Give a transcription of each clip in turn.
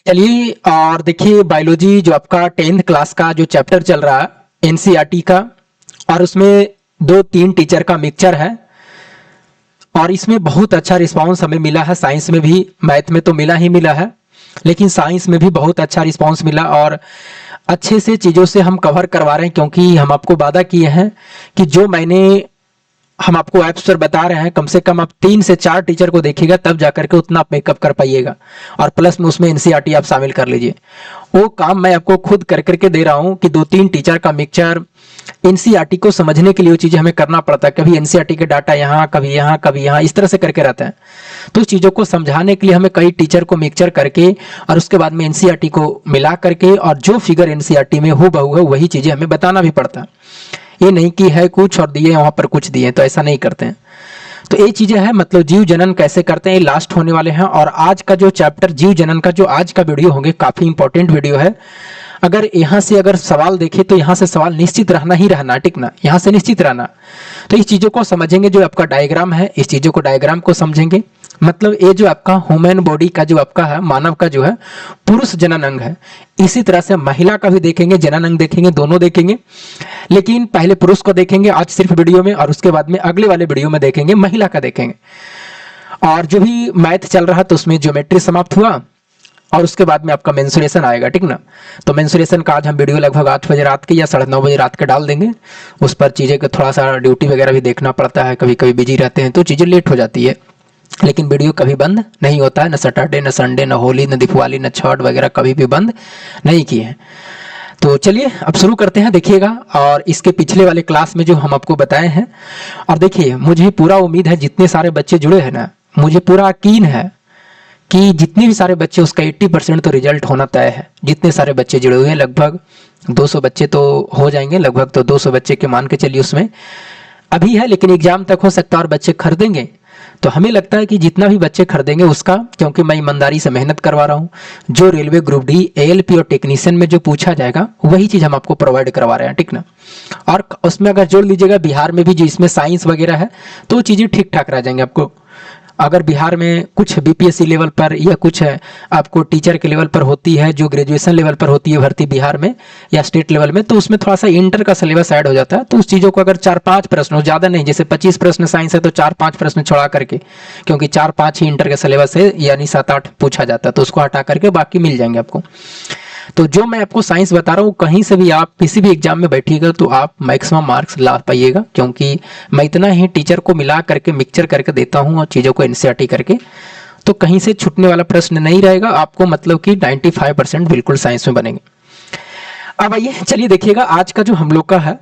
चलिए और देखिए बायोलॉजी जो आपका 10th क्लास का जो चैप्टर चल रहा है एनसीईआरटी का, और उसमें 2-3 टीचर का मिक्सचर है और इसमें बहुत अच्छा रिस्पांस हमें मिला है। साइंस में भी, मैथ में तो मिला ही मिला है, लेकिन साइंस में भी बहुत अच्छा रिस्पांस मिला और अच्छे से चीज़ों से हम कवर करवा रहे हैं, क्योंकि हम आपको वादा किए हैं कि जो हम आपको ऐप्स पर बता रहे हैं, कम से कम आप 3 से 4 टीचर को देखिएगा तब जाकर के उतना आप मेकअप कर पाइएगा, और प्लस में उसमें एनसीईआरटी आप शामिल कर लीजिए। वो काम मैं आपको खुद कर करके दे रहा हूँ कि 2-3 टीचर का मिक्सचर। एनसीईआरटी को समझने के लिए वो चीज़ें हमें करना पड़ता है, कभी एनसीईआरटी के डाटा यहाँ, कभी यहाँ, कभी यहाँ, इस तरह से करके रहता है। तो उस चीज़ों को समझाने के लिए हमें कई टीचर को मिक्सचर करके और उसके बाद में एनसीईआरटी को मिला करके, और जो फिगर एनसीईआरटी में हूबहू है वही चीज़ें हमें बताना भी पड़ता है। ये नहीं कि है कुछ और दिए वहाँ पर कुछ दिए, तो ऐसा नहीं करते हैं। तो ये चीज़ें हैं, मतलब जीव जनन कैसे करते हैं, ये लास्ट होने वाले हैं। और आज का जो चैप्टर जीव जनन का, जो आज का वीडियो होंगे, काफ़ी इंपॉर्टेंट वीडियो है। अगर यहाँ से अगर सवाल देखे तो यहाँ से सवाल निश्चित रहना ही रहना, ठीक ना, यहाँ से निश्चित रहना। तो इस चीज़ों को समझेंगे, जो आपका डायग्राम है, इस चीज़ों को डायग्राम को समझेंगे। मतलब ये जो आपका ह्यूमन बॉडी का जो आपका है, मानव का जो है पुरुष जनन अंग है, इसी तरह से महिला का भी देखेंगे, जनन अंग देखेंगे, दोनों देखेंगे। लेकिन पहले पुरुष को देखेंगे आज सिर्फ वीडियो में, और उसके बाद में अगले वाले वीडियो में देखेंगे महिला का देखेंगे। और जो भी मैथ चल रहा तो उसमें ज्योमेट्री समाप्त हुआ, और उसके बाद में आपका मेंसुरेशन आएगा, ठीक ना। तो मेंसुरेशन का आज हम वीडियो लगभग 8 बजे रात के या 9:30 बजे रात के डाल देंगे। उस पर चीज़ें को थोड़ा सा ड्यूटी वगैरह भी देखना पड़ता है, कभी कभी बिजी रहते हैं तो चीज़ें लेट हो जाती है, लेकिन वीडियो कभी बंद नहीं होता है। न सैटरडे, न संडे, न होली, न दिवाली, न छठ वगैरह कभी भी बंद नहीं किए हैं। तो चलिए अब शुरू करते हैं, देखिएगा। और इसके पिछले वाले क्लास में जो हम आपको बताए हैं, और देखिए मुझे पूरा उम्मीद है जितने सारे बच्चे जुड़े हैं ना, मुझे पूरा यकीन है कि जितने भी सारे बच्चे, उसका 80% तो रिजल्ट होना तय है। जितने सारे बच्चे जुड़े हुए हैं, लगभग 200 बच्चे तो हो जाएंगे, लगभग तो 200 बच्चे के मान के चलिए उसमें अभी है, लेकिन एग्जाम तक हो सकता है और बच्चे खरीदेंगे। तो हमें लगता है कि जितना भी बच्चे खरीदेंगे उसका, क्योंकि मैं ईमानदारी से मेहनत करवा रहा हूँ, जो रेलवे ग्रुप डी, एएलपी और टेक्नीशियन में जो पूछा जाएगा वही चीज़ हम आपको प्रोवाइड करवा रहे हैं, ठीक ना। और उसमें अगर जोड़ लीजिएगा बिहार में भी जो इसमें साइंस वगैरह है, तो चीज़ें ठीक ठाक रह जाएंगे आपको। अगर बिहार में कुछ बीपीएससी लेवल पर या कुछ है आपको टीचर के लेवल पर होती है, जो ग्रेजुएशन लेवल पर होती है भर्ती बिहार में या स्टेट लेवल में, तो उसमें थोड़ा सा इंटर का सिलेबस ऐड हो जाता है। तो उस चीज़ों को अगर 4-5 प्रश्न हो, ज़्यादा नहीं, जैसे 25 प्रश्न साइंस है तो 4-5 प्रश्न छोड़ा करके, क्योंकि 4-5 ही इंटर का सिलेबस है, यानी 7-8 पूछा जाता है, तो उसको हटा करके बाकी मिल जाएंगे आपको। तो जो मैं आपको साइंस बता रहा हूँ, कहीं से भी आप किसी भी एग्जाम में बैठिएगा तो आप मैक्सिमम मार्क्स ला पाइएगा, क्योंकि मैं इतना ही टीचर को मिला करके मिक्सचर करके देता हूँ और चीज़ों को एनसीईआरटी करके, तो कहीं से छूटने वाला प्रश्न नहीं रहेगा आपको, मतलब कि 95% बिल्कुल साइंस में बनेंगे। अब आइए चलिए देखिएगा, आज का जो हम लोग का है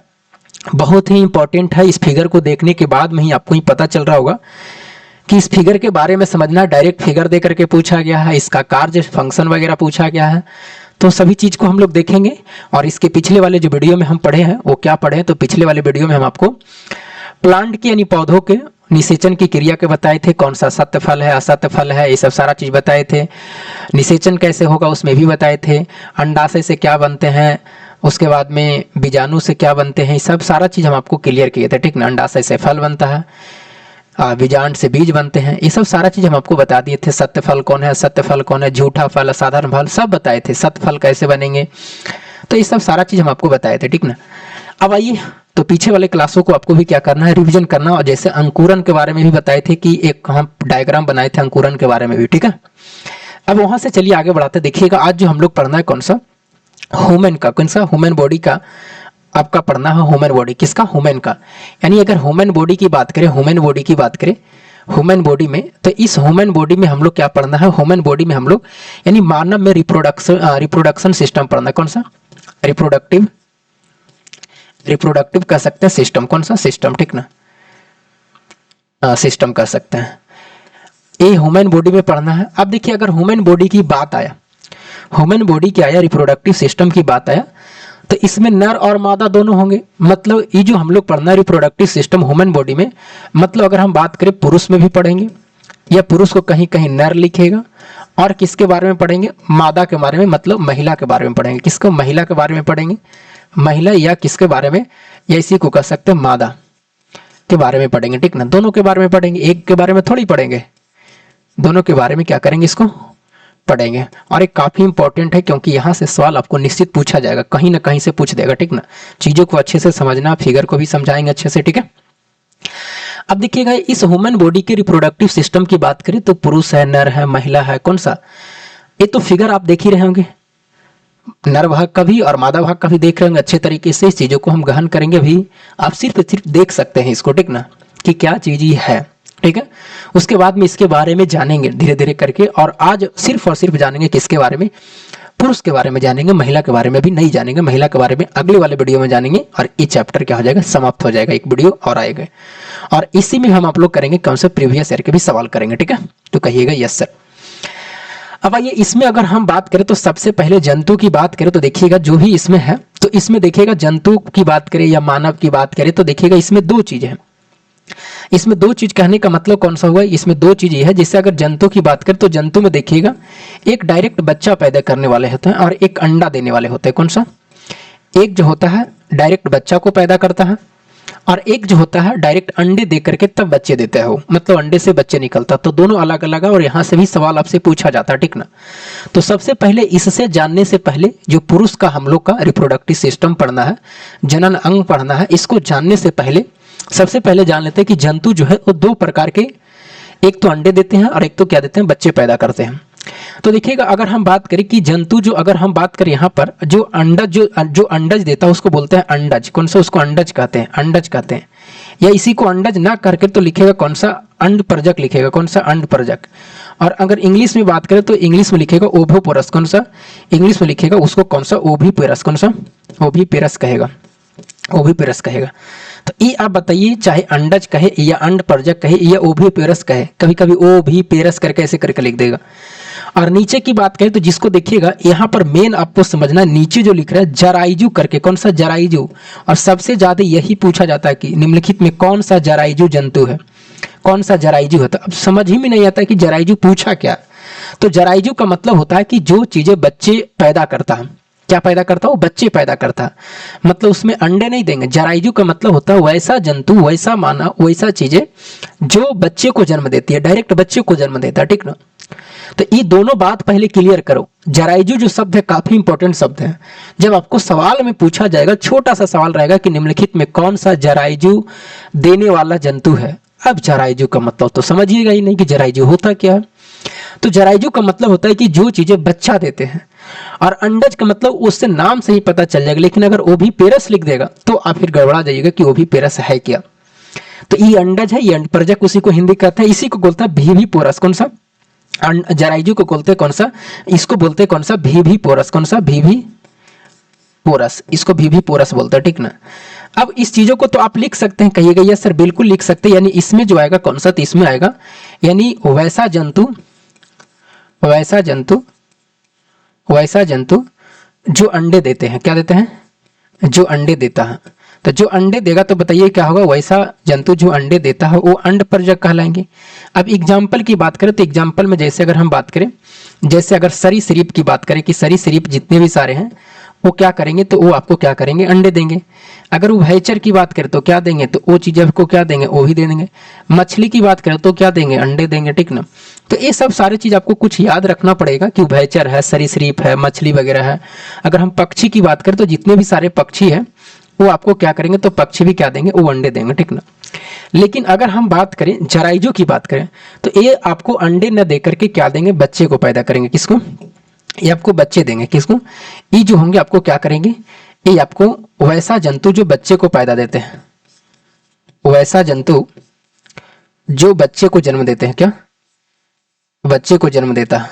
बहुत ही इंपॉर्टेंट है। इस फिगर को देखने के बाद में ही आपको ही पता चल रहा होगा कि इस फिगर के बारे में समझना। डायरेक्ट फिगर दे करके पूछा गया है, इसका कार्य फंक्शन वगैरह पूछा गया है, तो सभी चीज़ को हम लोग देखेंगे। और इसके पिछले वाले जो वीडियो में हम पढ़े हैं वो क्या पढ़े हैं, तो पिछले वाले वीडियो में हम आपको प्लांट की यानी पौधों के निषेचन की क्रिया के बताए थे, कौन सा सत्य फल है, असत्य फल है, ये सब सारा चीज़ बताए थे। निषेचन कैसे होगा उसमें भी बताए थे। अंडाशय से क्या बनते हैं, उसके बाद में बीजाणु से क्या बनते हैं, सब सारा चीज़ हम आपको क्लियर किए थे, ठीक ना। अंडाशय से फल बनता है, बीजांड से बीज बनते हैं, ये सब सारा चीज हम आपको बता दिए थे। सत्य फल कौन है, असत्य फल कौन है, झूठा फल, असाधारण फल, सब बताए थे। सत्य फल कैसे बनेंगे, तो ये सब सारा चीज हम आपको बताए थे, ठीक ना। अब आइए, तो पीछे वाले क्लासों को आपको भी क्या करना है, रिवीजन करना। और जैसे अंकुरन के बारे में भी बताए थे कि एक हम डायग्राम बनाए थे अंकुरन के बारे में भी, ठीक है। अब वहां से चलिए आगे बढ़ाते, देखिएगा आज जो हम लोग पढ़ना है कौन सा, ह्यूमन का, कौन सा, ह्यूमन बॉडी का आपका पढ़ना है। ह्यूमन बॉडी किसका, ह्यूमन का। यानी अगर ह्यूमन बॉडी की बात करें, ह्यूमन बॉडी की बात करें, ह्यूमन बॉडी में, तो इस ह्यूमन बॉडी में हम लोग क्या पढ़ना है, ह्यूमन बॉडी में हम लोग यानी मानव में रिप्रोडक्शन सिस्टम पढ़ना है। कौन सा, रिप्रोडक्टिव कह सकते हैं सिस्टम, कौन सा, सिस्टम, ठीक ना, सिस्टम कह सकते हैं। ये ह्यूमन बॉडी में पढ़ना है। अब देखिए अगर ह्यूमन बॉडी की बात आया, ह्यूमन बॉडी क्या आया, रिप्रोडक्टिव सिस्टम की बात आया, तो इसमें नर और मादा दोनों होंगे। मतलब ये जो हम लोग पढ़ना है रिप्रोडक्टिव सिस्टम ह्यूमन बॉडी में, मतलब अगर हम बात करें पुरुष में भी पढ़ेंगे, या पुरुष को कहीं कहीं नर लिखेगा, और किसके बारे में पढ़ेंगे, मादा के बारे में, मतलब महिला के बारे में पढ़ेंगे। किसको, महिला के बारे में पढ़ेंगे, महिला, या किसके बारे में, या इसी को कह सकते हैं मादा के बारे में पढ़ेंगे, ठीक ना। दोनों के बारे में पढ़ेंगे, एक के बारे में थोड़ी पढ़ेंगे, दोनों के बारे में क्या करेंगे, इसको पढ़ेंगे। और एक काफी इंपॉर्टेंट है क्योंकि यहाँ से सवाल आपको निश्चित पूछा जाएगा, कहीं ना कहीं से पूछ देगा, ठीक ना। चीजों को अच्छे से समझना, फिगर को भी समझाएंगे अच्छे से, ठीक है। अब देखिएगा इस ह्यूमन बॉडी के रिप्रोडक्टिव सिस्टम की बात करें तो पुरुष है, नर है, महिला है, कौन सा, ये तो फिगर आप देख ही रहे होंगे, नर भाग का भी और मादा भाग का भी देख रहे होंगे अच्छे तरीके से। इस चीजों को हम गहन करेंगे भी, आप सिर्फ देख सकते हैं इसको, ठीक ना, कि क्या चीज ये है, ठीक है। उसके बाद में इसके बारे में जानेंगे धीरे धीरे करके, और आज सिर्फ और सिर्फ जानेंगे किसके बारे में, पुरुष के बारे में जानेंगे, महिला के बारे में भी नहीं जानेंगे, महिला के बारे में अगले वाले वीडियो में जानेंगे। और ये चैप्टर क्या हो जाएगा, समाप्त हो जाएगा, एक वीडियो और आएगा, और इसी में हम आप लोग करेंगे कौन से प्रीवियस ईयर के भी सवाल करेंगे, ठीक है। तो कहिएगा यस सर। अब आइए इसमें अगर हम बात करें तो सबसे पहले जंतु की बात करें तो देखिएगा जो भी इसमें है, तो इसमें देखिएगा जंतु की बात करें या मानव की बात करें तो देखिएगा इसमें दो चीजें हैं। इसमें दो चीज कहने का मतलब कौन सा हुआ, इसमें दो चीज ये है, जैसे अगर जंतु की बात करें तो जंतु में देखिएगा एक डायरेक्ट बच्चा पैदा करने वाले होते हैं और एक अंडा देने वाले होते हैं। कौन सा, एक जो होता है डायरेक्ट बच्चा को पैदा करता है और एक जो होता है डायरेक्ट अंडे दे करके तब बच्चे देते हैं, वो मतलब अंडे से बच्चे निकलता, तो दोनों अलग अलग है और यहाँ से भी सवाल आपसे पूछा जाता है, ठीक ना। तो सबसे पहले इससे जानने से पहले जो पुरुष का हम लोग का रिप्रोडक्टिव सिस्टम पढ़ना है, जनन अंग पढ़ना है, इसको जानने से पहले सबसे पहले जान लेते हैं कि जंतु जो है वो दो प्रकार के, एक तो अंडे देते हैं और एक तो क्या देते हैं, बच्चे पैदा करते हैं। तो देखिएगा अगर हम बात करें कि जंतु जो, अगर हम बात करें यहाँ पर जो अंडज जो अंडज देता है उसको बोलते हैं अंडज, कौन सा, उसको अंडज कहते हैं, अंडज कहते हैं। या इसी को अंडज ना करके तो लिखेगा कौन सा, अंडप्रजक लिखेगा, कौन सा, अंडप्रजक। और अगर इंग्लिश में बात करें तो इंग्लिश में लिखेगा ओविपोरस, कौन सा, इंग्लिश में लिखेगा उसको कौन सा, ओविपेरस, कौन सा, ओविपेरस कहेगा, ओविपेरस कहेगा। तो ये आप बताइए, चाहे अंडज कहे या अंडप्रजक कहे या ओविपेरस कहे, कभी कभी ओविपेरस करके ऐसे करके लिख देगा। और नीचे की बात करें तो जिसको देखिएगा यहाँ पर मेन आपको समझना है, नीचे जो लिख रहा है जराइजू करके, कौन सा, जराइजू। और सबसे ज्यादा यही पूछा जाता है कि निम्नलिखित में कौन सा जराइजू जंतु है, कौन सा जराइजू है। तो अब समझ ही में नहीं आता कि जराइजू पूछा क्या। तो जराइजू का मतलब होता है कि जो चीजें बच्चे पैदा करता है, क्या पैदा करता है, वो बच्चे पैदा करता है, मतलब उसमें अंडे नहीं देंगे। जराइजू का मतलब होता है वैसा जंतु, वैसा मानव, वैसा चीजें जो बच्चे को जन्म देती है, डायरेक्ट बच्चे को जन्म देता है, ठीक ना। तो ये दोनों बात पहले क्लियर करो। जराइजू जो शब्द है काफी इंपॉर्टेंट शब्द है, जब आपको सवाल में पूछा जाएगा, छोटा सा सवाल रहेगा कि निम्नलिखित में कौन सा जराइजू देने वाला जंतु है। अब जराइजू का मतलब तो समझिएगा ही नहीं कि जराइजू होता क्या है। तो जराइजू का मतलब होता है कि जो चीजें बच्चा देते हैं, और अंडज का मतलब उससे नाम से ही पता चल जाएगा, लेकिन अगर ओविपेरस लिख देगा तो आप फिर गड़बड़ा जाइएगा कि ओविपेरस है क्या। तो ये अंडज है, ये अंडप्रजक उसी को हिंदी कहते हैं, इसी को बोलता है वीवीपोरस, कौन सा, जराइजू को बोलते कौन सा, इसको बोलते कौन सा, वीवीपोरस, कौन सा, वीवीपोरस, इसको वीवीपोरस बोलते हैं, ठीक ना। अब इस चीजों को तो आप लिख सकते हैं, कहिएगा यस सर, बिल्कुल लिख सकते हैं। यानी इसमें जो आएगा कौन सा, तो इसमें आएगा यानी वैसा जंतु, वैसा जंतु, वैसा जंतु जो अंडे देते हैं, क्या देते हैं, जो अंडे देता है। तो जो अंडे देगा तो बताइए क्या होगा, वैसा जंतु जो अंडे देता है वो अंडप्रजक कहलाएंगे। अब एग्जाम्पल की बात करें तो एग्जाम्पल में जैसे अगर हम बात करें, जैसे अगर सरीसृप की बात करें कि सरीसृप जितने भी सारे हैं वो क्या करेंगे, तो वो आपको क्या करेंगे, अंडे देंगे। अगर उभयचर की बात करें तो क्या देंगे, तो वो चीजें आपको क्या देंगे, वो भी दे देंगे। मछली की बात करें तो क्या देंगे, अंडे देंगे, ठीक ना। तो ये सब सारी चीज आपको कुछ याद रखना पड़ेगा कि उभयचर है, सरीसृप है, मछली वगैरह है। अगर हम पक्षी की बात करें तो जितने भी सारे पक्षी है वो आपको क्या करेंगे, तो पक्षी भी क्या देंगे, वो अंडे देंगे, ठीक ना। लेकिन अगर हम बात करें जराइजू की बात करें तो ये आपको अंडे न दे करके क्या देंगे, बच्चे को पैदा करेंगे। किसको, ये आपको बच्चे देंगे। किसको, ये जो होंगे आपको क्या करेंगे, ये आपको वैसा जंतु जो बच्चे को पैदा देते हैं, वैसा जंतु जो बच्चे को जन्म देते हैं, क्या, बच्चे को जन्म देता है,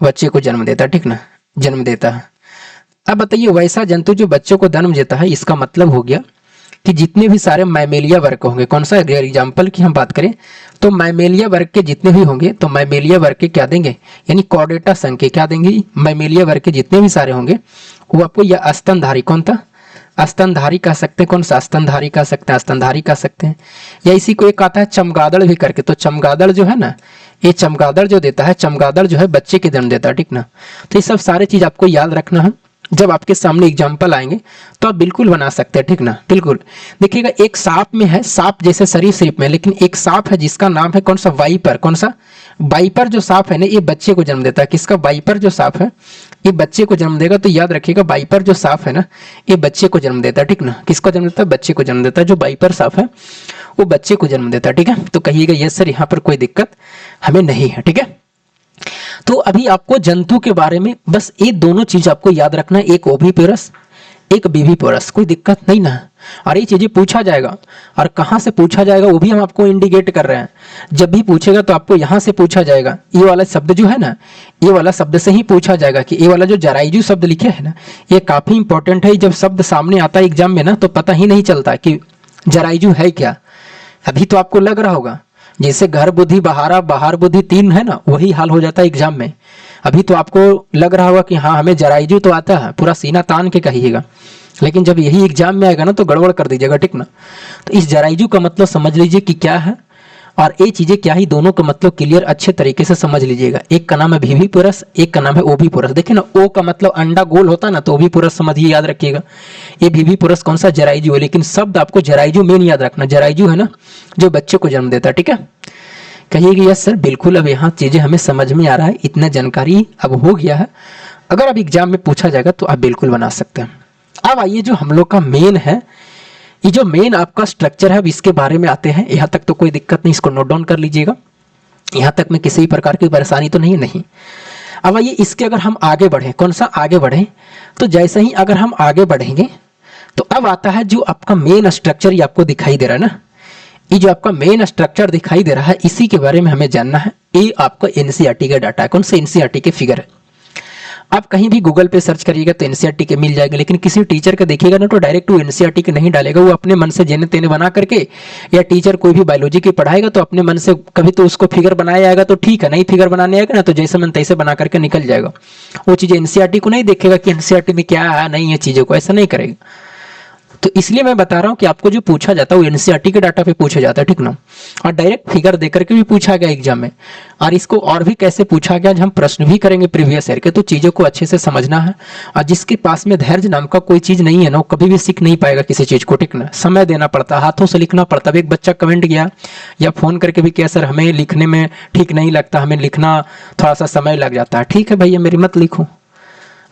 बच्चे को जन्म देता है, ठीक ना, जन्म देता है। अब बताइए वैसा जंतु जो बच्चों को जन्म देता है, इसका मतलब हो गया कि जितने भी सारे मैमेलिया वर्ग होंगे, कौन सा, अगर एग्जाम्पल की हम बात करें तो मैमेलिया वर्ग के जितने भी होंगे तो मैमेलिया वर्ग के क्या देंगे, यानी कॉर्डेटा संघ के क्या देंगे, मैमेलिया वर्ग के जितने भी सारे होंगे वो आपको यह स्तनधारी, कौन था, स्तनधारी कह सकते हैं, कौन सा, स्तनधारी कह सकते हैं, स्तनधारी कह सकते हैं। या इसी को एक आता है चमगादड़ भी करके, तो चमगादड़ जो है ना, ये चमगादड़ जो देता है, चमगादड़ जो है बच्चे के जन्म देता है, ठीक ना। तो ये सब सारे चीज आपको याद रखना है। जब आपके सामने एग्जाम्पल आएंगे तो आप बिल्कुल बना सकते हैं, ठीक ना। बिल्कुल देखिएगा, एक सांप में है, सांप जैसे सरीसृप में, लेकिन एक सांप है जिसका नाम है कौन सा, वाइपर। कौन सा, वाइपर जो सांप है ना, ये बच्चे को जन्म देता है। किसका, वाइपर जो सांप है ये बच्चे को जन्म देगा। तो याद रखिएगा, वाइपर जो सांप है ना ये बच्चे को जन्म देता है, ठीक ना। किसको जन्म देता है, बच्चे को जन्म देता है। जो वाइपर सांप है वो बच्चे को जन्म देता है, ठीक है। तो कहिएगा यस सर, यहाँ पर कोई दिक्कत हमें नहीं है, ठीक है। तो अभी आपको जंतु के बारे में बस ये दोनों चीज आपको याद रखना है, एक ओविपोरस एक विविपोरस, कोई दिक्कत नहीं ना। और ये चीजें पूछा जाएगा, और कहाँ से पूछा जाएगा वो भी हम आपको इंडिकेट कर रहे हैं। जब भी पूछेगा तो आपको यहाँ से पूछा जाएगा, ये वाला शब्द जो है ना, ये वाला शब्द से ही पूछा जाएगा कि ये वाला जो जराइजू शब्द लिखे है ना, ये काफी इंपॉर्टेंट है। जब शब्द सामने आता है एग्जाम में ना तो पता ही नहीं चलता कि जराइजू है क्या। अभी तो आपको लग रहा होगा जैसे घर बुद्धि बहारा बाहर बुद्धि तीन है ना, वही हाल हो जाता है एग्जाम में। अभी तो आपको लग रहा होगा कि हाँ हमें जराइजू तो आता है, पूरा सीना तान के कहिएगा, लेकिन जब यही एग्जाम में आएगा ना तो गड़बड़ कर दीजिएगा, ठीक ना। तो इस जराइजू का मतलब समझ लीजिए कि क्या है, और ये चीजें क्या ही, दोनों का मतलब क्लियर अच्छे तरीके से समझ लीजिएगा। एक का नाम है विविपोरस, एक का नाम है ओविपोरस। देखिए ना, ओ का मतलब अंडा गोल होता है ना, तो ओविपोरस समझिए, याद रखिएगा। ये विविपोरस कौन सा, जराइजू है, लेकिन शब्द आपको जराइजू मेन याद रखना। जराइजू है ना जो बच्चे को जन्म देता है, ठीक है। कहिएगा यस सर बिल्कुल, अब यहाँ चीजें हमें समझ में आ रहा है, इतना जानकारी अब हो गया है। अगर अब एग्जाम में पूछा जाएगा तो आप बिल्कुल बना सकते हैं। अब आइए जो हम लोग का मेन है, ये जो मेन आपका स्ट्रक्चर है, अब इसके बारे में आते हैं। यहाँ तक तो कोई दिक्कत नहीं, इसको नोट डाउन कर लीजिएगा। यहाँ तक में किसी प्रकार की परेशानी तो नहीं। अब आइए इसके अगर हम आगे बढ़े, कौन सा आगे बढ़े, तो जैसे ही अगर हम आगे बढ़ेंगे तो अब आता है जो आपका मेन स्ट्रक्चर, ये आपको दिखाई दे रहा है ना, ये जो आपका मेन स्ट्रक्चर दिखाई दे रहा है, इसी के बारे में हमें जानना है। ये आपका एनसीईआरटी का डाटा है, कौन सा, एनसीईआरटी के फिगर है। आप कहीं भी गूगल पे सर्च करिएगा तो एनसीईआरटी के मिल जाएगा, लेकिन किसी टीचर का देखिएगा ना तो डायरेक्ट वो एनसीईआरटी के नहीं डालेगा, वो अपने मन से जेने तेने बना करके, या टीचर कोई भी बायोलॉजी की पढ़ाएगा तो अपने मन से कभी तो उसको फिगर बनाया जाएगा तो ठीक है, नहीं फिगर बनाने आएगा ना तो जैसे मन तैसे बना करके निकल जाएगा। वो चीजें एनसीईआरटी को नहीं देखेगा कि एनसीईआरटी में क्या है नहीं है, चीजों को ऐसा नहीं करेगा। तो इसलिए मैं बता रहा हूं कि आपको जो पूछा जाता है वो एनसीईआरटी के डाटा पे पूछा जाता है, ठीक ना। और डायरेक्ट फिगर देकर के भी पूछा गया एग्जाम में, और इसको और भी कैसे पूछा गया, हम प्रश्न भी करेंगे प्रीवियस ईयर के, तो चीजों को अच्छे से समझना है। और जिसके पास में धैर्य नाम का कोई चीज नहीं है ना, वो कभी भी सीख नहीं पाएगा किसी चीज को, ठीक ना। समय देना पड़ता, हाथों से लिखना पड़ता। अब एक बच्चा कमेंट किया या फोन करके भी किया, सर हमें लिखने में ठीक नहीं लगता, हमें लिखना थोड़ा सा समय लग जाता है। ठीक है भैया, मेरी मत लिखो,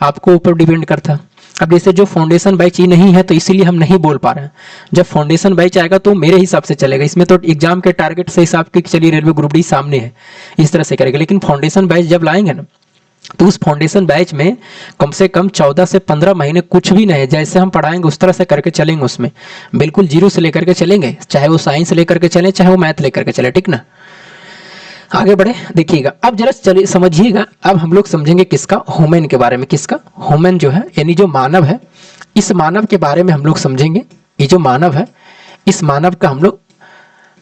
आपको ऊपर डिपेंड करता। अब जैसे जो फाउंडेशन बैच ही नहीं है तो इसीलिए हम नहीं बोल पा रहे हैं। जब फाउंडेशन बैच आएगा तो मेरे हिसाब से चलेगा, इसमें तो एग्जाम के टारगेट से हिसाब के चलिए रेलवे ग्रुप डी सामने है, इस तरह से करेगा। लेकिन फाउंडेशन बैच जब लाएंगे ना तो उस फाउंडेशन बैच में कम से कम 14 से 15 महीने कुछ भी नहीं, जैसे हम पढ़ाएंगे उस तरह से करके चलेंगे, उसमें बिल्कुल जीरो से लेकर के चलेंगे, चाहे वो साइंस लेकर के चले चाहे वो मैथ लेकर के चले, ठीक ना। आगे बढ़े, देखिएगा अब जरा चलिए समझिएगा। अब हम लोग समझेंगे किसका, ह्यूमन के बारे में। किसका, ह्यूमन जो है यानी जो मानव है, इस मानव के बारे में हम लोग समझेंगे। ये जो मानव है, इस मानव का हम लोग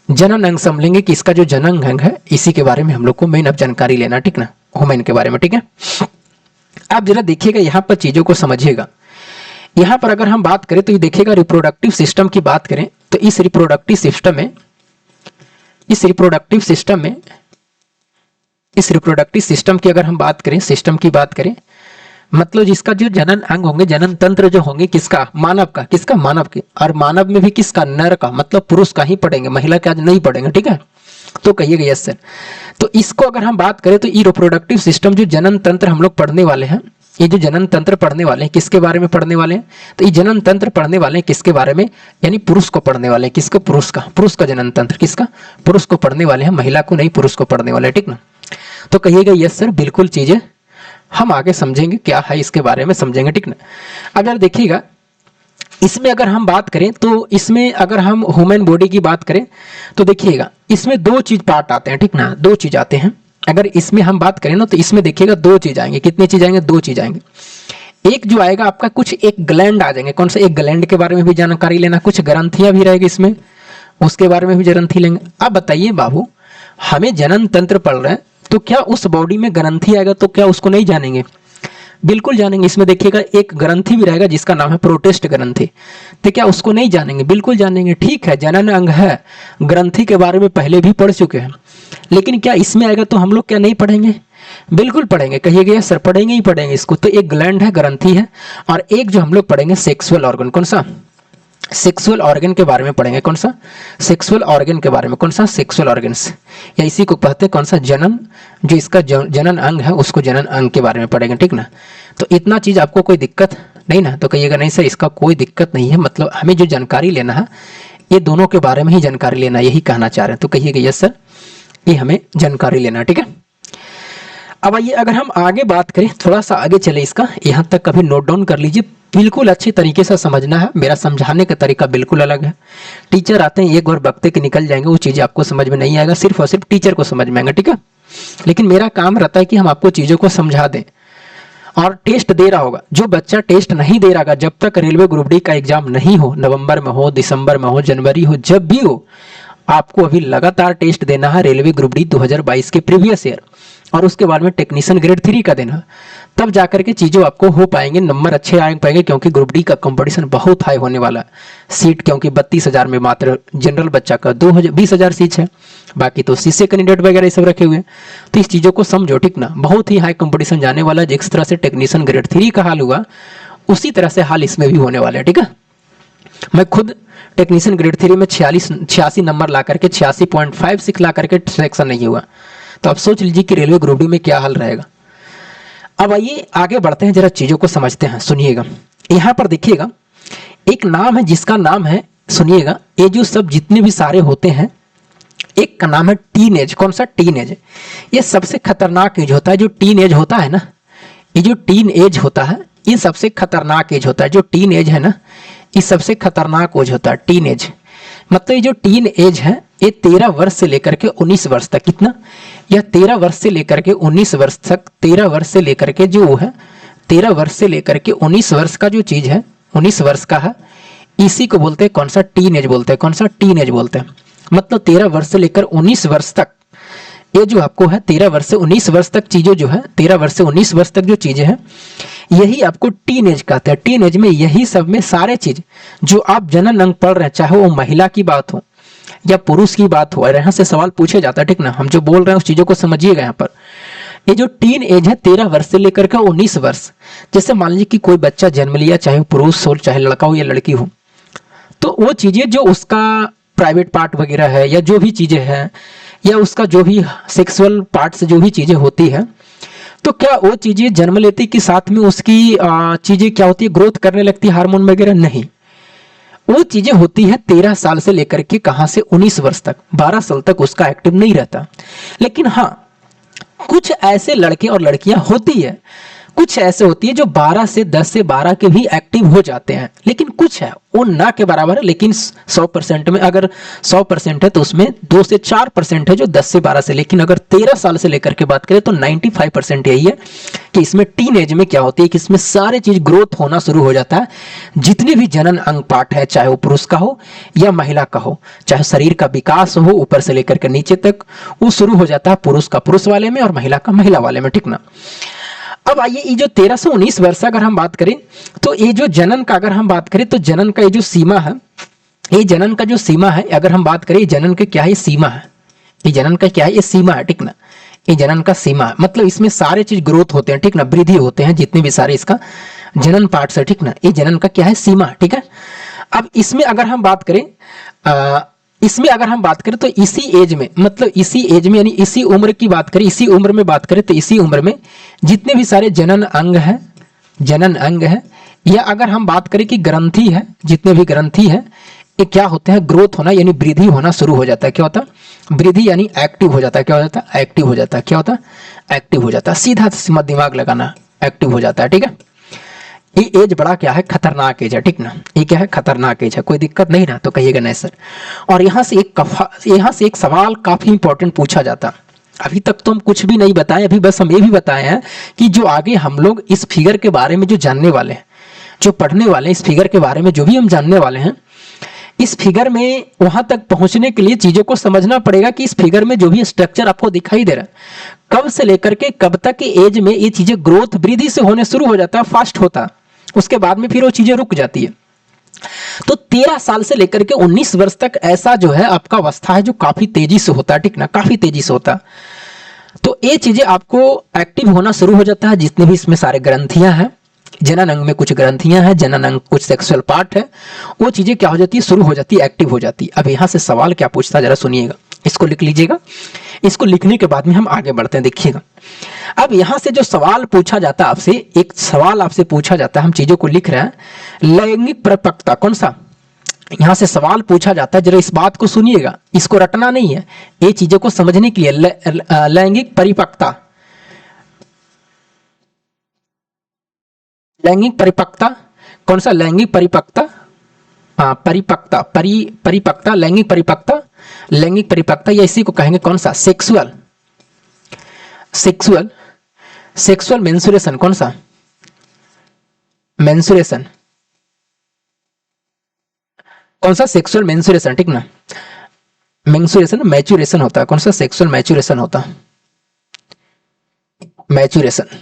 जनन अंग समझेंगे कि इसका जो जनन अंग है इसी के बारे में हम लोग को मेन अब जानकारी लेना, ठीक ना, ह्यूमन के बारे में, ठीक है। आप जरा देखिएगा यहाँ पर चीजों को समझिएगा। यहाँ पर अगर हम बात करें तो ये देखिएगा रिप्रोडक्टिव सिस्टम की बात करें तो इस रिप्रोडक्टिव सिस्टम की अगर हम बात करें, सिस्टम की बात करें, मतलब जिसका जो जनन अंग होंगे, जनन तंत्र जो होंगे, किसका, मानव का, किसका, मानव के। और मानव में भी किसका, नर का, मतलब पुरुष का ही पढ़ेंगे, महिला का आज नहीं पढ़ेंगे, ठीक है। तो कहिएगा यस सर। तो इसको अगर हम बात करें तो ये रिप्रोडक्टिव सिस्टम जो जनन तंत्र हम लोग पढ़ने वाले हैं, ये जो जनन तंत्र पढ़ने वाले हैं किसके बारे में पढ़ने वाले हैं, तो ये जनन तंत्र पढ़ने वाले हैं किसके बारे में, यानी पुरुष को पढ़ने वाले हैं। किसको, पुरुष का जनन तंत्र, किसका, पुरुष को पढ़ने वाले हैं, महिला को नहीं, पुरुष को पढ़ने वाले, ठीक ना। तो कहिएगा यस सर, बिल्कुल चीजें हम आगे समझेंगे क्या है इसके बारे में समझेंगे, ठीक ना। अगर देखिएगा इसमें अगर हम बात करें तो इसमें अगर हम ह्यूमन बॉडी की बात करें तो देखिएगा इसमें दो चीज पार्ट आते हैं, ठीक ना, दो चीज आते हैं। अगर इसमें हम बात करें ना तो इसमें देखिएगा दो चीज आएंगे, कितनी चीज आएंगे, दो चीज आएंगे। एक जो आएगा आपका कुछ एक ग्लैंड आ जाएंगे, कौन सा, एक ग्लैंड के बारे में भी जानकारी लेना, कुछ ग्रंथियां भी रहेगी इसमें, उसके बारे में भी ग्रंथि लेंगे। अब बताइए बाबू, हमें जनन तंत्र पढ़ रहे हैं तो क्या उस बॉडी में ग्रंथि आएगा तो क्या उसको नहीं जानेंगे, बिल्कुल जानेंगे। इसमें देखिएगा एक ग्रंथि भी रहेगा जिसका नाम है प्रोटेस्ट ग्रंथि, तो क्या उसको नहीं जानेंगे, बिल्कुल जानेंगे। ठीक है, जनन अंग है, ग्रंथि के बारे में पहले भी पढ़ चुके हैं, लेकिन क्या इसमें आएगा तो हम लोग क्या नहीं पढ़ेंगे, बिल्कुल पढ़ेंगे, कहिएगा सर पढ़ेंगे ही पढ़ेंगे इसको। तो एक ग्लैंड है, ग्रंथि है, और एक जो हम लोग पढ़ेंगे सेक्सुअल ऑर्गन, कौन सा? सेक्सुअल ऑर्गन के बारे में पढ़ेंगे। कौन सा? सेक्सुअल ऑर्गन के बारे में। कौन सा? सेक्सुअल ऑर्गन्स, या इसी को कहते हैं कौन सा? जनन, जो इसका जनन अंग है उसको जनन अंग के बारे में पढ़ेंगे, ठीक ना। तो इतना चीज आपको कोई दिक्कत नहीं ना? तो कहिएगा नहीं सर इसका कोई दिक्कत नहीं है, मतलब हमें जो जानकारी लेना है ये दोनों के बारे में ही जानकारी लेना, यही कहना चाह रहे हैं। तो कहिएगा यस सर ये हमें जानकारी लेना, ठीक है। अब आइए अगर हम आगे बात करें, थोड़ा सा आगे चले, इसका यहाँ तक कभी नोट डाउन कर लीजिए, बिल्कुल अच्छी तरीके से समझना है। मेरा समझाने का तरीका बिल्कुल अलग है। टीचर आते हैं एक बार बकते के निकल जाएंगे, वो चीज़ें आपको समझ में नहीं आएगा, सिर्फ और सिर्फ टीचर को समझ में आएगा, ठीक है। लेकिन मेरा काम रहता है कि हम आपको चीज़ों को समझा दें। और टेस्ट दे रहा होगा, जो बच्चा टेस्ट नहीं दे रहा, जब तक रेलवे ग्रुप डी का एग्जाम नहीं हो, नवंबर में हो, दिसंबर में हो, जनवरी हो, जब भी हो, आपको अभी लगातार टेस्ट देना है रेलवे ग्रुप डी 2022 के प्रीवियस ईयर, और उसके बाद में टेक्नीशियन ग्रेड 3 का देना, तब जाकर के चीज़ें आपको हो पाएंगे, नंबर अच्छे आ पाएंगे। क्योंकि ग्रुप डी का कंपटीशन बहुत हाई होने वाला है। सीट क्योंकि 32,000 में मात्र जनरल बच्चा का 20,000 सीट है, बाकी तो सीसे कैंडिडेट वगैरह सब रखे हुए हैं। तो इस चीज़ों को समझो, ठीक ना। बहुत ही हाई कंपटीशन जाने वाला है। जिस तरह से टेक्नीशियन ग्रेड 3 का हाल हुआ उसी तरह से हाल इसमें भी होने वाला है, ठीक है। मैं खुद टेक्नीशियन ग्रेड 3 में 86 नंबर ला करके 86.56 ला करके सिलेक्शन नहीं हुआ। तो आप सोच लीजिए कि रेलवे ग्रुप डी में क्या हाल रहेगा। अब आइए आगे बढ़ते हैं, जरा चीजों को समझते हैं। सुनिएगा, यहां पर देखिएगा एक नाम है जिसका नाम है, सुनिएगा, ये जो सब जितने भी सारे होते हैं, एक का नाम है टीन एज। कौन सा? Teen age. ये सबसे खतरनाक एज होता है। जो टीन एज होता है ना, ये जो टीन एज होता है ये सबसे खतरनाक एज होता है। जो टीन एज है ना ये सबसे खतरनाक एज होता है, टीन एज। मतलब ये जो टीन एज है ये 13 वर्ष से लेकर के 19 वर्ष तक, कितना? यह 13 वर्ष से लेकर के 19 वर्ष तक, 13 वर्ष से लेकर के जो है 13 वर्ष से लेकर के 19 वर्ष का जो चीज है, 19 वर्ष का है, इसी को बोलते हैं कौन सा? टीन एज बोलते हैं। कौन सा? टीन एज बोलते हैं। मतलब 13 वर्ष से लेकर 19 वर्ष तक ये जो आपको है 13 वर्ष से 19 वर्ष तक चीजें जो है, 13 वर्ष से 19 वर्ष तक जो चीजें हैं, यही आपको टीन एज कहते हैं। टीन एज में यही सब में सारे चीज जो आप जनन अंग पढ़ रहे हैं, चाहे वो महिला की बात हो या पुरुष की बात हो, और यहाँ से सवाल पूछे जाता है, ठीक ना। हम जो बोल रहे हैं उस चीजों को समझिएगा। यहाँ पर ये जो टीन एज है 13 वर्ष से लेकर के 19 वर्ष, जैसे मान लीजिए कि कोई बच्चा जन्म लिया, चाहे पुरुष हो, चाहे लड़का हो या लड़की हो, तो वो चीजें जो उसका प्राइवेट पार्ट वगैरह है या जो भी चीजें हैं, या उसका जो भी सेक्सुअल पार्ट से जो भी चीजें होती है, तो क्या वो चीजें जन्म लेती के साथ में उसकी चीजें क्या होती है? ग्रोथ करने लगती है, हार्मोन वगैरह? नहीं, वो चीजें होती है 13 साल से लेकर के कहां से 19 वर्ष तक, 12 साल तक उसका एक्टिव नहीं रहता। लेकिन हाँ, कुछ ऐसे लड़के और लड़कियां होती है, कुछ ऐसे होती है जो 12 से 10 से 12 के भी एक्टिव हो जाते हैं। लेकिन कुछ है वो ना के बराबर है, लेकिन 100% में अगर 100% है तो उसमें 2 से 4% है जो 10 से 12 से। लेकिन अगर 13 साल से लेकर के बात करें तो 95% यही है कि इसमें टीन एज में क्या होती है कि इसमें सारे चीज ग्रोथ होना शुरू हो जाता है। जितने भी जनन अंग पार्ट है, चाहे वो पुरुष का हो या महिला का हो, चाहे शरीर का विकास हो ऊपर से लेकर के नीचे तक, वो शुरू हो जाता है पुरुष का पुरुष वाले में और महिला का महिला वाले में, ठीक ना। अब आइए ये जो 13 से 19 वर्ष अगर हम बात करें, तो ये जो जनन का अगर हम बात करें तो जनन का ये जो सीमा है, ये जनन का जो सीमा है, अगर हम बात करें जनन के क्या है? सीमा है। ये जनन का क्या है? ये सीमा है, ठीक ना। ये जनन का सीमा है, मतलब इसमें सारे चीज ग्रोथ होते हैं, ठीक ना, वृद्धि होते हैं, जितने भी सारे इसका जनन पार्ट्स है, ठीक ना। ये जनन का क्या है? सीमा, ठीक है। अब इसमें अगर हम बात करें तो इसी एज में, मतलब इसी एज में यानी इसी उम्र की बात करें, इसी उम्र में बात करें तो इसी उम्र में जितने भी सारे जनन अंग है, या अगर हम बात करें कि ग्रंथि है, जितने भी ग्रंथि है, ये क्या होते हैं? ग्रोथ होना यानी वृद्धि होना शुरू हो जाता है। क्या होता है? वृद्धि यानी एक्टिव हो जाता है। क्या हो जाता है? एक्टिव हो जाता है। क्या होता है? एक्टिव हो जाता है। सीधा सीधा दिमाग लगाना, एक्टिव हो जाता है, ठीक है। ये एज बड़ा क्या है? खतरनाक एज है, ठीक ना। ये क्या है? खतरनाक एज है। कोई दिक्कत नहीं ना? तो कहिएगा नहीं सर। और यहाँ से एक सवाल काफी इंपॉर्टेंट पूछा जाता। अभी तक तो हम कुछ भी नहीं बताए, अभी बस हम ये भी बताए हैं कि जो आगे हम लोग इस फिगर के बारे में जो जानने वाले हैं, जो पढ़ने वाले हैं, इस फिगर के बारे में जो भी हम जानने वाले हैं, इस फिगर में वहां तक पहुंचने के लिए चीजों को समझना पड़ेगा कि इस फिगर में जो भी स्ट्रक्चर आपको दिखाई दे रहा है, कब से लेकर के कब तक की एज में ये चीजें ग्रोथ वृद्धि से होने शुरू हो जाता है, फास्ट होता है, उसके बाद में फिर वो चीजें रुक जाती है। तो 13 साल से लेकर के 19 वर्ष तक ऐसा जो है आपका अवस्था है जो काफी तेजी से होता है, ठीक ना, काफी तेजी से होता है। तो ये चीजें आपको एक्टिव होना शुरू हो जाता है। जितने भी इसमें सारे ग्रंथियां हैं, जनन अंग में कुछ ग्रंथियां हैं, जनन अंग कुछ सेक्सुअल पार्ट है, वो चीजें क्या हो जाती है, शुरू हो जाती है, एक्टिव हो जाती है। अब यहाँ से सवाल क्या पूछता है, जरा सुनिएगा, इसको लिख लीजिएगा। इसको लिखने के बाद में हम आगे बढ़ते हैं, देखिएगा। अब यहाँ से जो सवाल पूछा जाता है आपसे, एक सवाल आपसे पूछा जाता है, हम चीजों को लिख रहे हैं, लैंगिक परिपक्वता। कौन सा यहाँ से सवाल पूछा जाता है, जरा इस बात को सुनिएगा, इसको रटना नहीं है, ये चीजों को समझने के लिए। लैंगिक परिपक्वता, लैंगिक परिपक्वता, कौन सा लैंगिक परिपक्वता, हाँ परिपक्वता, परिपक्वता, लैंगिक परिपक्वता, लैंगिक परिपक्वता, या इसी को कहेंगे कौन सा, सेक्सुअल, सेक्सुअल, सेक्सुअल मेंसुरेशन। कौन सा, मेंसुरेशन, कौन सा, सेक्सुअल मेंसुरेशन, ठीक ना, मेंसुरेशन मैच्योरेशन होता है, कौन सा, सेक्सुअल मैच्योरेशन होता है, मैच्योरेशन,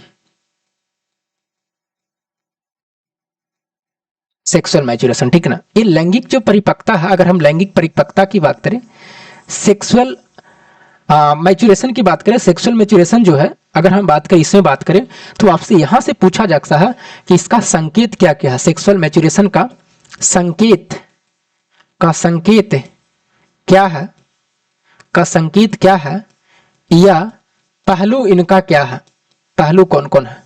सेक्सुअल मैच्योरेशन, ठीक ना। ये लैंगिक जो परिपक्वता है, अगर हम लैंगिक परिपक्वता की बात करें, सेक्सुअल मैच्योरेशन की बात करें, सेक्सुअल मैच्योरेशन जो है, अगर हम बात करें, इसमें बात करें, तो आपसे यहां से पूछा जा सकता है कि इसका संकेत क्या क्या है, सेक्सुअल मैच्योरेशन का संकेत, का संकेत क्या है, का संकेत क्या है, या पहलू इनका क्या है, पहलू कौन कौन है,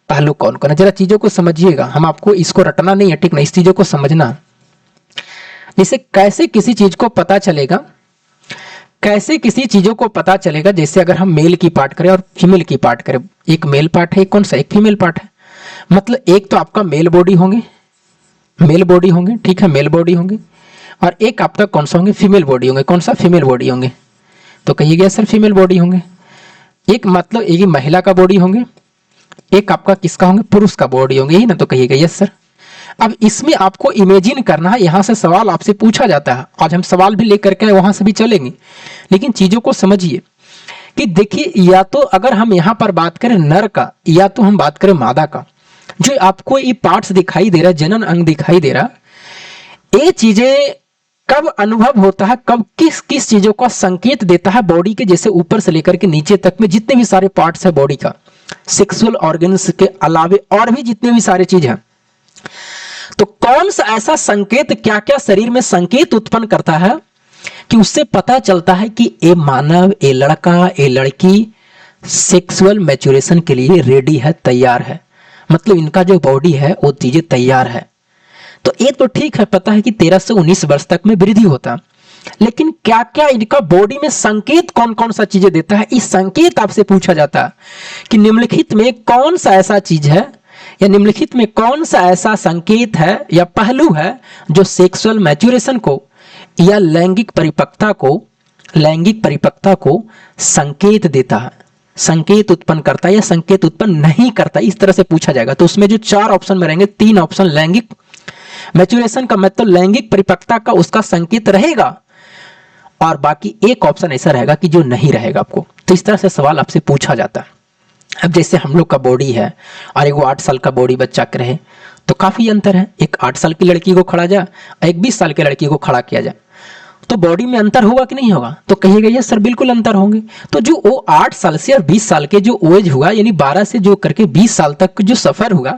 पहलू कौन कौन है, जरा चीजों को समझिएगा। हम आपको इसको रटना नहीं है, ठीक ना, इस चीजों को समझना। जैसे कैसे किसी चीज को पता चलेगा, कैसे किसी चीजों को पता चलेगा, जैसे अगर हम मेल की पार्ट करें और फीमेल की पार्ट करें, एक मेल पार्ट है, कौन सा, एक फीमेल पार्ट है, मतलब एक तो आपका मेल बॉडी होंगे, मेल बॉडी होंगे, ठीक है, मेल बॉडी होंगे, और एक आपका कौन सा होंगे, फीमेल बॉडी होंगे, कौन सा, फीमेल बॉडी होंगे। तो कहिएगा सर फीमेल बॉडी होंगे, एक मतलब एक महिला का बॉडी होंगे, एक आपका किसका होंगे, पुरुष का बॉडी होंगे, यही ना, तो कहिएगा यस सर। अब इसमें आपको इमेजिन करना है, यहां से सवाल आपसे पूछा जाता है, आज हम सवाल भी लेकर के वहां से भी चलेंगे, लेकिन चीजों को समझिए कि देखिए, या तो अगर हम यहां पर बात करें नर का, या तो हम बात करें मादा का, जो आपको ये पार्ट्स दिखाई दे रहा है, जनन अंग दिखाई दे रहा, ये चीजें कब अनुभव होता है, कब किस किस चीजों का संकेत देता है बॉडी के, जैसे ऊपर से लेकर के नीचे तक में जितने भी सारे पार्ट्स है बॉडी का, सेक्सुअल ऑर्गन्स के अलावे और भी जितने भी सारे चीज हैं, तो कौन सा ऐसा संकेत, क्या क्या शरीर में संकेत उत्पन्न करता है कि उससे पता चलता है कि ये मानव, ये लड़का, ये लड़की सेक्सुअल मैच्योरेशन के लिए रेडी है, तैयार है, मतलब इनका जो बॉडी है वो चीजें तैयार है। तो ये तो ठीक है, पता है कि 13 से 19 वर्ष तक में वृद्धि होता, लेकिन क्या क्या इनका बॉडी में संकेत कौन कौन सा चीजें देता है, इस संकेत आपसे पूछा जाता है कि निम्नलिखित में कौन सा ऐसा चीज है, या निम्नलिखित में कौन सा ऐसा संकेत है या पहलू है जो सेक्सुअल मैच्योरेशन को या लैंगिक परिपक्वता को, लैंगिक परिपक्वता को संकेत देता है, संकेत उत्पन्न करता है या संकेत उत्पन्न नहीं करता, इस तरह से पूछा जाएगा। तो उसमें जो 4 ऑप्शन में रहेंगे, 3 ऑप्शन लैंगिक मैच्योरेशन का मतलब लैंगिक परिपक्वता का उसका संकेत रहेगा, और बाकी एक ऑप्शन ऐसा रहेगा कि जो नहीं रहेगा आपको। तो इस तरह से सवाल आपसे पूछा जाता है। अब जैसे हम लोग का बॉडी है और एक 8 साल का बॉडी बच्चा का रहे, तो काफी अंतर है, एक 8 साल की लड़की को खड़ा जाए, एक 20 साल की लड़की को खड़ा किया जाए, तो बॉडी में अंतर होगा कि नहीं होगा, तो कहिएगा ये सर बिल्कुल अंतर होंगे। तो जो वो 8 साल से और 20 साल के जो एज हुआ, यानी 12 से जो करके 20 साल तक जो सफर हुआ,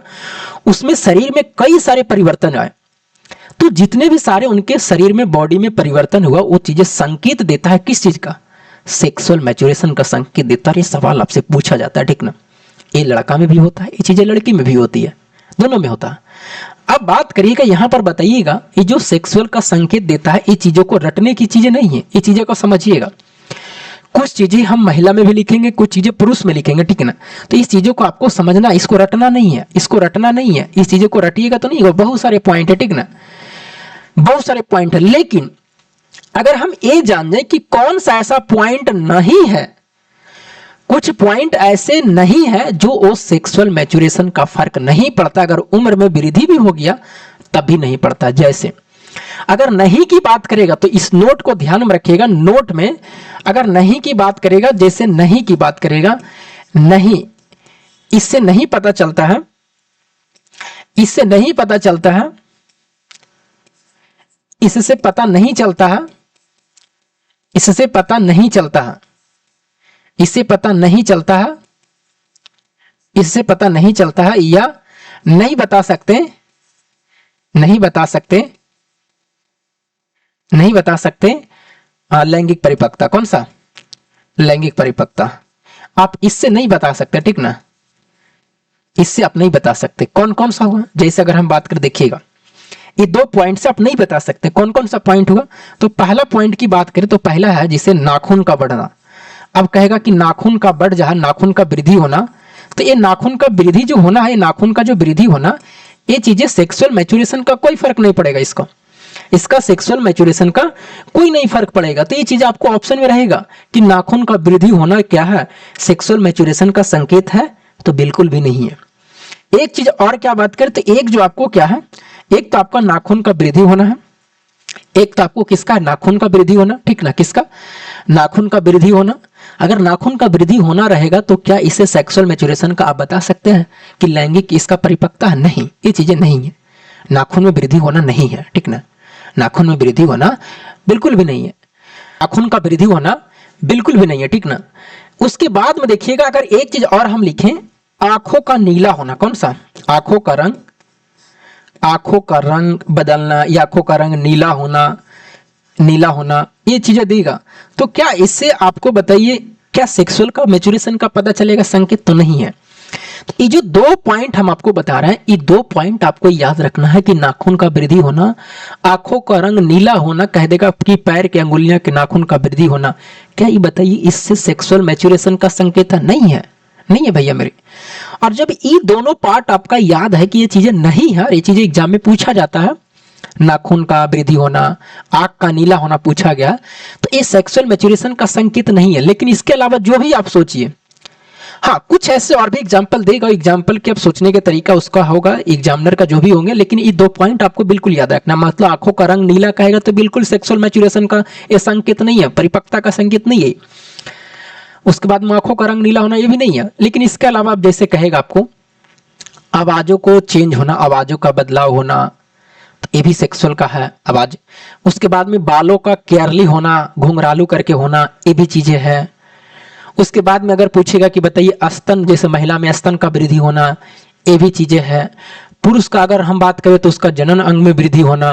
उसमें शरीर में कई सारे परिवर्तन आए। तो जितने भी सारे उनके शरीर में, बॉडी में परिवर्तन हुआ, वो चीजें संकेत देता है किस चीज का, सेक्सुअल मैच्योरेशन का संकेत देता है। ये सवाल आपसे पूछा जाता है, ठीक ना। ये लड़का में भी होता है, ये चीजें लड़की में भी होती है, दोनों में होता है। अब बात करिएगा, यहां पर बताइएगा, ये जो सेक्सुअल का संकेत देता है, ये चीजों को रटने की चीजें नहीं है, ये चीजें को समझिएगा। कुछ चीजें हम महिला में भी लिखेंगे, कुछ चीजें पुरुष में लिखेंगे, ठीक है ना। तो इस चीजों को आपको समझना, इसको रटना नहीं है, इसको रटना नहीं है, इस चीजों को रटिएगा तो नहीं होगा। बहुत सारे पॉइंट है, ठीक ना, बहुत सारे पॉइंट है। लेकिन अगर हम ये जान जाए कि कौन सा ऐसा पॉइंट नहीं है, कुछ पॉइंट ऐसे नहीं है जो वो सेक्सुअल मैच्योरेशन का फर्क नहीं पड़ता, अगर उम्र में वृद्धि भी हो गया तब भी नहीं पड़ता। जैसे अगर नहीं की बात करेगा, तो इस नोट को ध्यान में रखिएगा, नोट में अगर नहीं की बात करेगा, जैसे नहीं की बात करेगा, नहीं, इससे नहीं पता चलता है, इससे नहीं पता चलता है, इससे पता नहीं चलता है, इससे पता नहीं चलता है, इससे पता नहीं चलता है, इससे पता नहीं चलता है या नहीं बता सकते, नहीं बता सकते, नहीं बता सकते लैंगिक परिपक्वता। कौन सा? लैंगिक परिपक्वता। आप इससे नहीं बता सकते, ठीक ना, इससे आप नहीं बता सकते। कौन कौन सा हुआ? जैसे अगर हम बात कर देखिएगा, ये 2 पॉइंट से आप नहीं बता सकते। कौन कौन सा पॉइंट होगा? तो पहला पॉइंट की बात करें तो पहला है जिसे नाखून का बढ़ना। अब कहेगा कि नाखून का बढ़ जाए, नाखून का वृद्धि होना, तो ये नाखून का वृद्धि जो होना है, नाखून का जो वृद्धि होना, ये चीजें सेक्सुअल मैच्योरेशन का कोई फर्क नहीं पड़ेगा इसका, इसका सेक्सुअल मैच्योरेशन का कोई नहीं फर्क पड़ेगा। तो ये चीज आपको ऑप्शन में रहेगा कि नाखून का वृद्धि होना क्या है, सेक्सुअल मैच्योरेशन का संकेत है? तो बिल्कुल भी नहीं है। एक चीज और क्या बात करें, तो एक जो आपको क्या है, एक तो आपका नाखून का वृद्धि होना है, एक तो आपको किसका? नाखून का वृद्धि होना, ठीक ना, किसका? नाखून का वृद्धि होना। अगर नाखून का वृद्धि होना रहेगा तो क्या इसे सेक्सुअल मैच्योरेशन का आप बता सकते हैं कि लैंगिक इसका परिपक्वता है? नहीं, ये चीजें नहीं है। नाखून में वृद्धि होना नहीं है, ठीक ना, नाखून में वृद्धि होना बिल्कुल भी नहीं है, नाखून का वृद्धि होना बिल्कुल भी नहीं है, ठीक ना। उसके बाद में देखिएगा, अगर एक चीज और हम लिखें, आंखों का नीला होना। कौन सा? आंखों का रंग, आंखों का रंग बदलना या आंखों का रंग नीला होना, नीला होना, ये चीजें देगा। तो क्या इससे आपको बताइए क्या सेक्सुअल का मैच्योरेशन का पता चलेगा? संकेत तो नहीं है। तो ये जो 2 पॉइंट हम आपको बता रहे हैं, ये 2 पॉइंट आपको याद रखना है कि नाखून का वृद्धि होना, आंखों का रंग नीला होना, कह देगा कि पैर की अंगुलियां के नाखून का वृद्धि होना, क्या ये बताइए इससे सेक्सुअल मैच्योरेशन का संकेत है? नहीं है, नहीं है भैया मेरे। और जब ये दोनों पार्ट आपका याद है कि ये चीजें नहीं है, और ये चीजें एग्जाम में पूछा जाता है, नाखून का वृद्धि होना, आंख का नीला होना पूछा गया, तो ये सेक्सुअल मैच्योरेशन का संकेत नहीं है। लेकिन इसके अलावा जो भी आप सोचिए, हाँ कुछ ऐसे और भी एग्जाम्पल देगा, एग्जाम्पल के अब सोचने के तरीका उसका होगा, एग्जामिनर का जो भी होंगे, लेकिन ये 2 पॉइंट आपको बिल्कुल याद रखना। मतलब आंखों का रंग नीला कहेगा तो बिल्कुल सेक्सुअल मैच्योरेशन का ये संकेत नहीं है, परिपक्वता का संकेत नहीं है। उसके बाद आंखों का रंग नीला होना ये भी नहीं है। लेकिन इसके अलावा आप जैसे कहेगा आपको आवाजों को चेंज होना, आवाजों का बदलाव होना, तो ये भी सेक्सुअल का है आवाज। उसके बाद में बालों का केयरली होना, घुंघरालू करके होना, ये भी चीजें हैं। उसके बाद में अगर पूछेगा कि बताइए स्तन, जैसे महिला में स्तन का वृद्धि होना, ये भी चीजें हैं। पुरुष का अगर हम बात करें तो उसका जनन अंग में वृद्धि होना,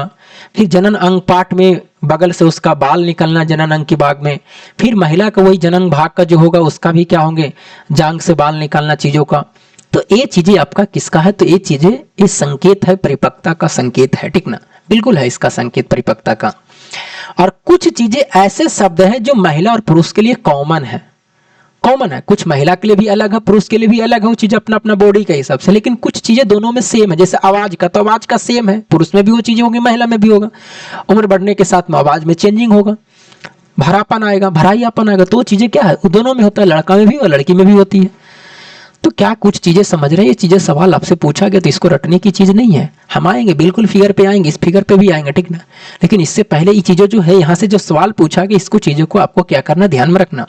फिर जनन अंग पार्ट में बगल से उसका बाल निकलना जनन अंग के भाग में, फिर महिला का वही जनन भाग का जो होगा उसका भी क्या होंगे, जांग से बाल निकलना चीजों का। तो ये चीजें आपका किसका है? तो ये चीजें ये संकेत है, परिपक्वता का संकेत है, ठीक ना, बिल्कुल है इसका संकेत परिपक्वता का। और कुछ चीजें ऐसे शब्द हैं जो महिला और पुरुष के लिए कॉमन है, कॉमन है। कुछ महिला के लिए भी अलग है, पुरुष के लिए भी अलग है, वो चीज अपना अपना बॉडी के हिसाब से। लेकिन कुछ चीजें दोनों में सेम है, जैसे आवाज का, तो आवाज का सेम है, पुरुष में भी वो चीजें होंगी, महिला में भी होगा। उम्र बढ़ने के साथ में आवाज में चेंजिंग होगा, भरापन आएगा, भराईयापन आएगा, तो वो चीजें क्या है, वो दोनों में होता है, लड़का में भी और लड़की में भी होती है। तो क्या कुछ चीजें समझ रहे हैं? ये चीजें सवाल आपसे पूछा गया तो इसको रटने की चीज नहीं है। हम आएंगे बिल्कुल फिगर पे आएंगे, इस फिगर पे भी आएंगे, ठीक ना। लेकिन इससे पहले ये चीजें जो है यहाँ से जो सवाल पूछा गया, इसको चीजों को आपको क्या करना, ध्यान में रखना।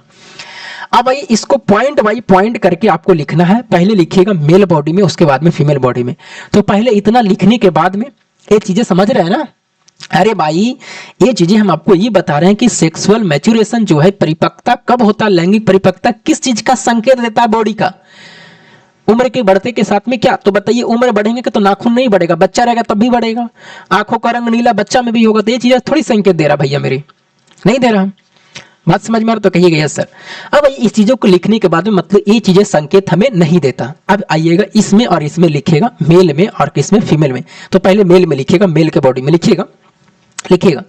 अब भाई इसको पॉइंट बाई पॉइंट करके आपको लिखना है। पहले लिखिएगा मेल बॉडी में, उसके बाद में फीमेल बॉडी में। तो पहले इतना लिखने के बाद में ये चीजें समझ रहे हैं ना। अरे भाई ये चीजें हम आपको ये बता रहे हैं कि सेक्सुअल मैच्योरेशन जो है, परिपक्वता कब होता है, लैंगिक परिपक्वता किस चीज का संकेत देता है बॉडी का, उम्र के बढ़ते के साथ में क्या। तो बताइए उम्र बढ़ेंगे तो नाखून नहीं बढ़ेगा, बच्चा रहेगा तब भी बढ़ेगा। आंखों का रंग नीला बच्चा में भी होगा, तो ये चीजें थोड़ी संकेत दे रहा भैया मेरी, नहीं दे रहा। बात समझ में आ रहा तो कहिएगा यस सर। अब इस चीजों को लिखने के बाद में मतलब ये चीजें संकेत हमें नहीं देता। अब आइएगा इसमें और इसमें लिखेगा, मेल में और किसमें, फीमेल में। तो पहले मेल में लिखिएगा, मेल के बॉडी में लिखिएगा, लिखिएगा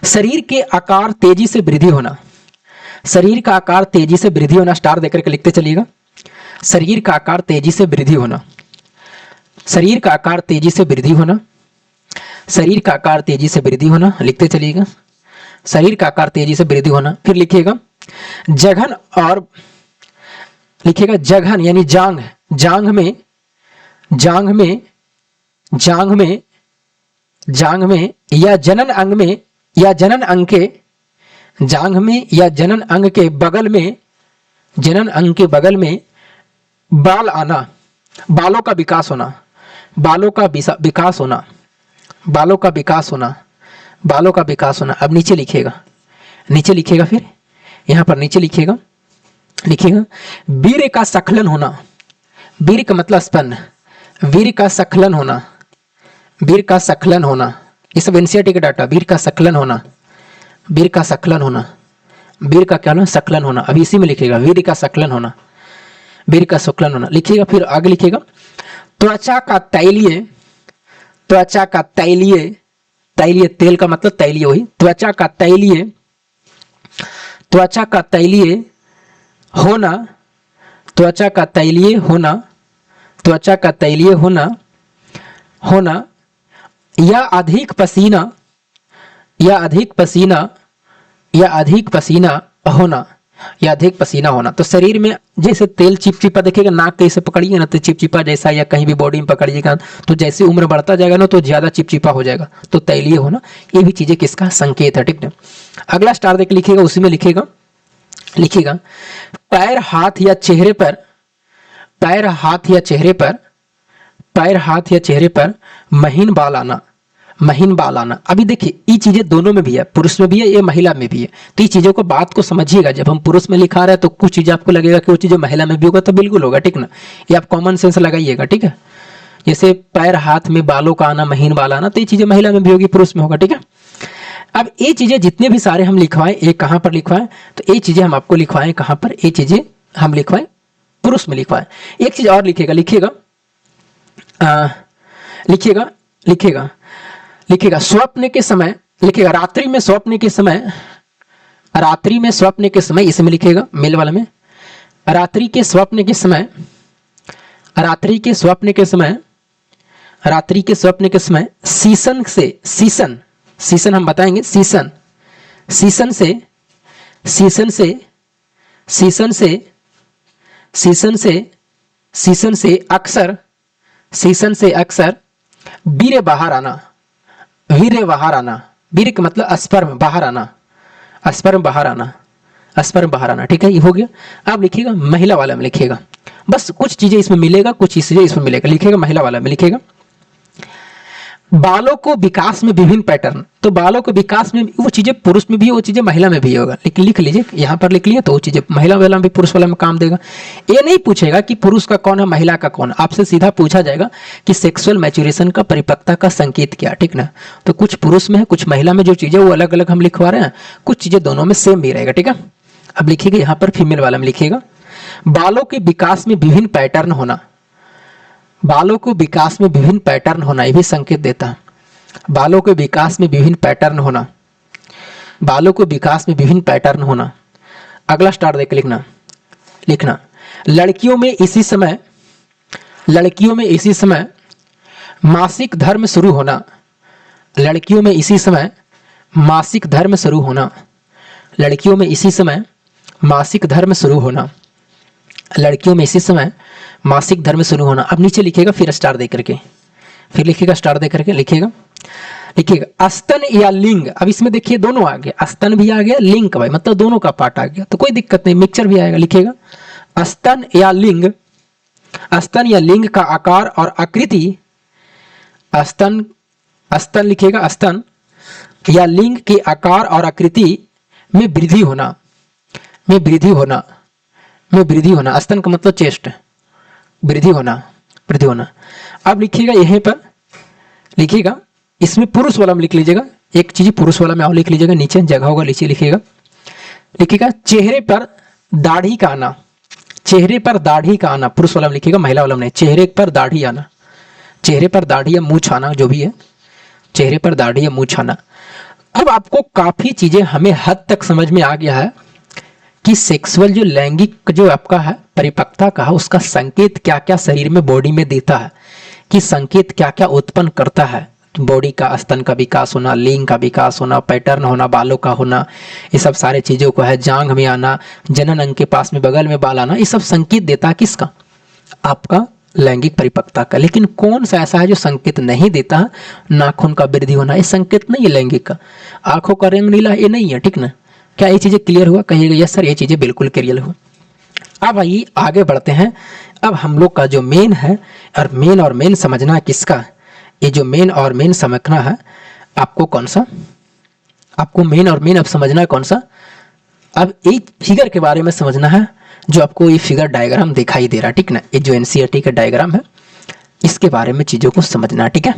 शरीर के आकार तेजी से वृद्धि होना, शरीर का आकार तेजी से वृद्धि होना, स्टार देकर के लिखते चलिएगा। शरीर का आकार तेजी से वृद्धि होना, शरीर का आकार तेजी से वृद्धि होना, शरीर का आकार तेजी से वृद्धि होना, लिखते चलिएगा शरीर का आकार तेजी से वृद्धि होना। फिर लिखिएगा जघन, और लिखिएगा जघन यानी जांग, जांग में, जांग में, जांग में, जांग में या जनन अंग में, या जनन अंग के, जांग में या जनन अंग के बगल में, जनन अंग के बगल में बाल आना, बालों का विकास होना, बालों का विकास होना, बालों का विकास होना, बालों का विकास होना। अब नीचे लिखिएगा, नीचे लिखिएगा, फिर यहां पर नीचे लिखिएगा लिखिएगा वीर्य का स्खलन होना, वीर्य का मतलब स्तन, वीर्य का स्खलन होना, वीर्य का स्खलन होना, ये सब एनसीईआरटी का डाटा, वीर्य का स्खलन होना, वीर्य का स्खलन होना, वीर्य का क्या होना, स्खलन होना। अभी इसी में लिखिएगा वीर्य का स्खलन होना, वीर्य का स्खलन होना लिखिएगा। फिर आगे लिखिएगा त्वचा का तैलीय, त्वचा का तैलीय, तैलीय तेल का मतलब तैलीय, वही त्वचा का तैलीय, त्वचा का तैलीय होना, त्वचा का तैलीय होना, त्वचा का तैलीय होना, होना या अधिक पसीना, या अधिक पसीना, या अधिक पसीना होना, या अधिक पसीना होना। तो शरीर में जैसे तेल चिपचिपा देखिएगा, नाक कैसे पकड़िए ना तो चिपचिपा जैसा, या कहीं भी बॉडी में पकड़िएगा तो जैसे उम्र बढ़ता जाएगा ना तो ज्यादा चिपचिपा हो जाएगा, तो तैलीय होना, ये भी चीजें किसका संकेत है, ठीक है। अगला स्टार देख लिखिएगा, उसी में लिखिएगा, लिखिएगा पैर हाथ या चेहरे पर, पैर हाथ या चेहरे पर, पैर हाथ या चेहरे पर महीन बाल आना, महीन बाल आना। अभी देखिए ये चीजें दोनों में भी है, पुरुष में भी है, ये महिला में भी है। तो ये चीजों को बात को समझिएगा, जब हम पुरुष में लिखा रहे हैं तो कुछ चीजें आपको लगेगा कि वो चीजें महिला में भी होगा, तो बिल्कुल होगा, ठीक ना। ये आप कॉमन सेंस लगाइएगा, ठीक है। जैसे पैर हाथ में बालों का आना, महीन बाल आना, तो ये चीजें महिला में भी होगी, पुरुष में होगा, ठीक है। अब ये चीजें जितने भी सारे हम लिखवाएं, ये कहां पर लिखवाएं, तो ये चीजें हम आपको लिखवाएं कहां पर, ये चीजें हम लिखवाएं पुरुष में लिखवाएं। एक चीज और लिखिएगा, लिखिएगा लिखिएगा, लिखिएगा, लिखिएगा स्वप्न के समय, लिखिएगा रात्रि में स्वप्न के समय, रात्रि में स्वप्न के समय, इसमें लिखिएगा मेल वाले में, रात्रि के स्वप्न के समय, रात्रि के स्वप्न के समय, रात्रि के स्वप्न के समय शीशन से, शीशन, शीशन हम बताएंगे, शीशन, शीशन से, शीशन से, शीशन से, शीशन से, शीशन से अक्सर, शीशन से अक्सर वीर्य बाहर आना, वीर्य बाहर आना, वीर्य का मतलब स्पर्म बाहर आना, स्पर्म बाहर आना, स्पर्म बाहर आना, ठीक है। ये हो गया। अब लिखिएगा महिला वाला में लिखिएगा, बस कुछ चीजें इसमें मिलेगा, कुछ चीजें इसमें मिलेगा, लिखिएगा महिला वाला में लिखिएगा बालों को विकास में विभिन्न पैटर्न। तो बालों के विकास में वो चीजें पुरुष में भी है, वो चीजें महिला में भी होगा, लेकिन लिख लीजिए यहाँ पर लिख लिए तो वो चीजें महिला वाला में भी पुरुष वाला में काम देगा। ये नहीं पूछेगा कि पुरुष का कौन है महिला का कौन है, आपसे सीधा पूछा जाएगा कि सेक्सुअल मैच्योरेशन का, परिपक्वता का संकेत क्या, ठीक ना। तो कुछ पुरुष में है, कुछ महिला में, जो चीजें वो अलग अलग हम लिखवा रहे हैं, कुछ चीजें दोनों में सेम भी रहेगा, ठीक है। अब लिखिएगा यहाँ पर फीमेल वाला में लिखिएगा बालों के विकास में विभिन्न पैटर्न होना, बालों को विकास में विभिन्न पैटर्न होना, ये भी संकेत देता है। बालों के विकास में विभिन्न पैटर्न होना, बालों को विकास में विभिन्न पैटर्न होना। अगला स्टार देख लिखना, लिखना लड़कियों में इसी समय, लड़कियों में इसी समय मासिक धर्म शुरू होना, लड़कियों में इसी समय मासिक धर्म शुरू होना, लड़कियों में इसी समय मासिक धर्म शुरू होना, लड़कियों में इसी समय मासिक धर्म शुरू होना। अब नीचे लिखिएगा फिर स्टार दे करके, फिर लिखिएगा स्टार दे करके, लिखिएगा, लिखिएगा स्तन या लिंग। अब इसमें देखिए दोनों आ गया, स्तन भी आ गया, लिंग का भाई मतलब दोनों का पार्ट आ गया, तो कोई दिक्कत नहीं, मिक्सचर भी आएगा। लिखिएगा स्तन या लिंग, स्तन या लिंग का आकार और आकृति, स्तन, स्तन लिखिएगा स्तन या लिंग के आकार और आकृति में वृद्धि होना, में वृद्धि होना, में वृद्धि होना। स्तन का मतलब चेस्ट, वृद्धि होना, वृद्धि होना। अब लिखिएगा यहीं पर, लिखिएगा इसमें पुरुष वाला में लिख लीजिएगा, एक चीज पुरुष वाला में और लिख लीजिएगा, नीचे जगह होगा नीचे लिखिएगा, लिखिएगा चेहरे पर दाढ़ी का आना, चेहरे पर दाढ़ी का आना, पुरुष वाला में लिखिएगा, महिला वाला में नहीं, चेहरे पर दाढ़ी आना, चेहरे पर दाढ़ी या मुंह छाना, जो भी है, चेहरे पर दाढ़ी या मुंह छाना। अब आपको काफी चीजें हमें हद तक समझ में आ गया है कि सेक्सुअल जो लैंगिक जो आपका है परिपक्वता का है, उसका संकेत क्या क्या शरीर में बॉडी में देता है, कि संकेत क्या क्या उत्पन्न करता है। बॉडी का, स्तन का विकास होना, लिंग का विकास होना, पैटर्न होना, बालों का होना, ये सब सारे चीजों को है, जांघ में आना, जनन अंग के पास में बगल में बाल आना, ये सब संकेत देता है किसका, आपका लैंगिक परिपक्वता का। लेकिन कौन सा ऐसा है जो संकेत नहीं देता है, नाखून का वृद्धि होना, ये संकेत नहीं है लैंगिक का, आंखों का रंग नीला, ये नहीं है, ठीक ना। क्या ये चीजें क्लियर हुआ, कहिएगा यस सर, ये चीजें बिल्कुल क्लियर हुआ। अब आइए आगे बढ़ते हैं। अब हम लोग का जो मेन है, और मेन समझना है किसका, ये जो मेन और मेन समझना है आपको कौन सा, आपको मेन और मेन अब समझना है कौन सा, अब एक फिगर के बारे में समझना है, जो आपको ये फिगर डायग्राम दिखाई दे रहा है, ठीक ना, ये जो एनसीईआरटी का डायग्राम है इसके बारे में चीजों को समझना है, ठीक है।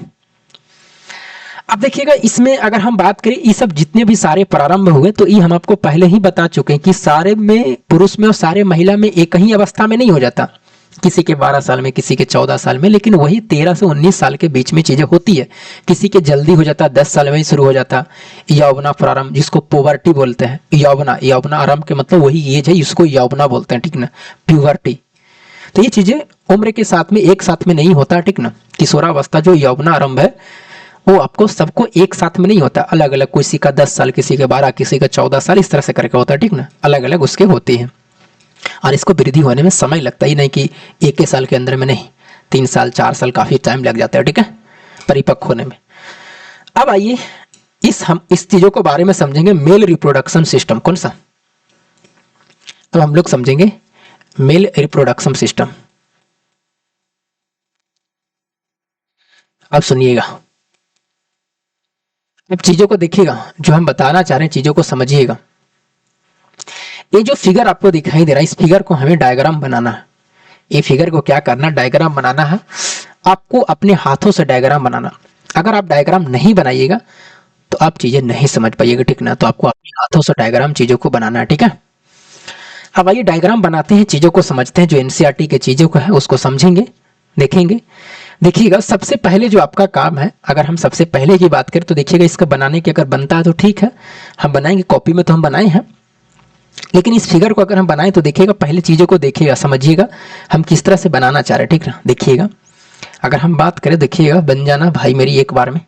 अब देखिएगा इसमें अगर हम बात करें, ये सब जितने भी सारे प्रारंभ हुए तो ये हम आपको पहले ही बता चुके हैं कि सारे में पुरुष में और सारे महिला में एक ही अवस्था में नहीं हो जाता, किसी के 12 साल में, किसी के 14 साल में, लेकिन वही 13 से 19 साल के बीच में चीजें होती है। किसी के जल्दी हो जाता, 10 साल में ही शुरू हो जाता यौवना प्रारंभ, जिसको पोवर्टी बोलते हैं। यौवना, यौवना आरंभ के मतलब वही एज है, इसको यौवना बोलते हैं, ठीक ना, प्यूबर्टी। तो ये चीजें उम्र के साथ में एक साथ में नहीं होता, ठीक ना। किशोरावस्था जो यौवना आरंभ है वो आपको सबको एक साथ में नहीं होता, अलग अलग, किसी का 10 साल, किसी का 12, किसी का 14 साल, इस तरह से करके होता है, ठीक ना, अलग अलग उसके होती है। और इसको वृद्धि होने में समय लगता ही नहीं कि एक ही साल के अंदर में, नहीं, 3 साल 4 साल काफी टाइम लग जाता है, ठीक है, परिपक्व होने में। अब आइए हम इस चीजों को बारे में समझेंगे, मेल रिप्रोडक्शन सिस्टम कौन सा। अब हम लोग समझेंगे मेल रिप्रोडक्शन सिस्टम। अब सुनिएगा, अब चीजों को देखिएगा, जो हम बताना चाह रहे हैं चीजों को समझिएगा। ये जो फिगर आपको दिखाई दे रहा है, इस फिगर को हमें डायग्राम बनाना है। ये फिगर को क्या करना, डायग्राम बनाना है आपको, अपने हाथों से डायग्राम बनाना। अगर आप डायग्राम नहीं बनाइएगा तो आप चीजें नहीं समझ पाइएगा, ठीक ना। तो आपको अपने हाथों से डायग्राम चीजों को बनाना है, ठीक है। अब आइए डायग्राम बनाते हैं, चीजों को समझते हैं, जो एनसीईआरटी के चीजों को है उसको समझेंगे, देखेंगे। देखिएगा सबसे पहले जो आपका काम है, अगर हम सबसे पहले की बात करें तो देखिएगा इसका बनाने की अगर बनता है तो ठीक है, हम बनाएंगे, कॉपी में तो हम बनाए हैं, लेकिन इस फिगर को अगर हम बनाएं तो देखिएगा पहले चीजों को देखिएगा, समझिएगा हम किस तरह से बनाना चाह रहे हैं, ठीक ना। देखिएगा अगर हम बात करें, देखिएगा बन जाना भाई मेरी एक बार में।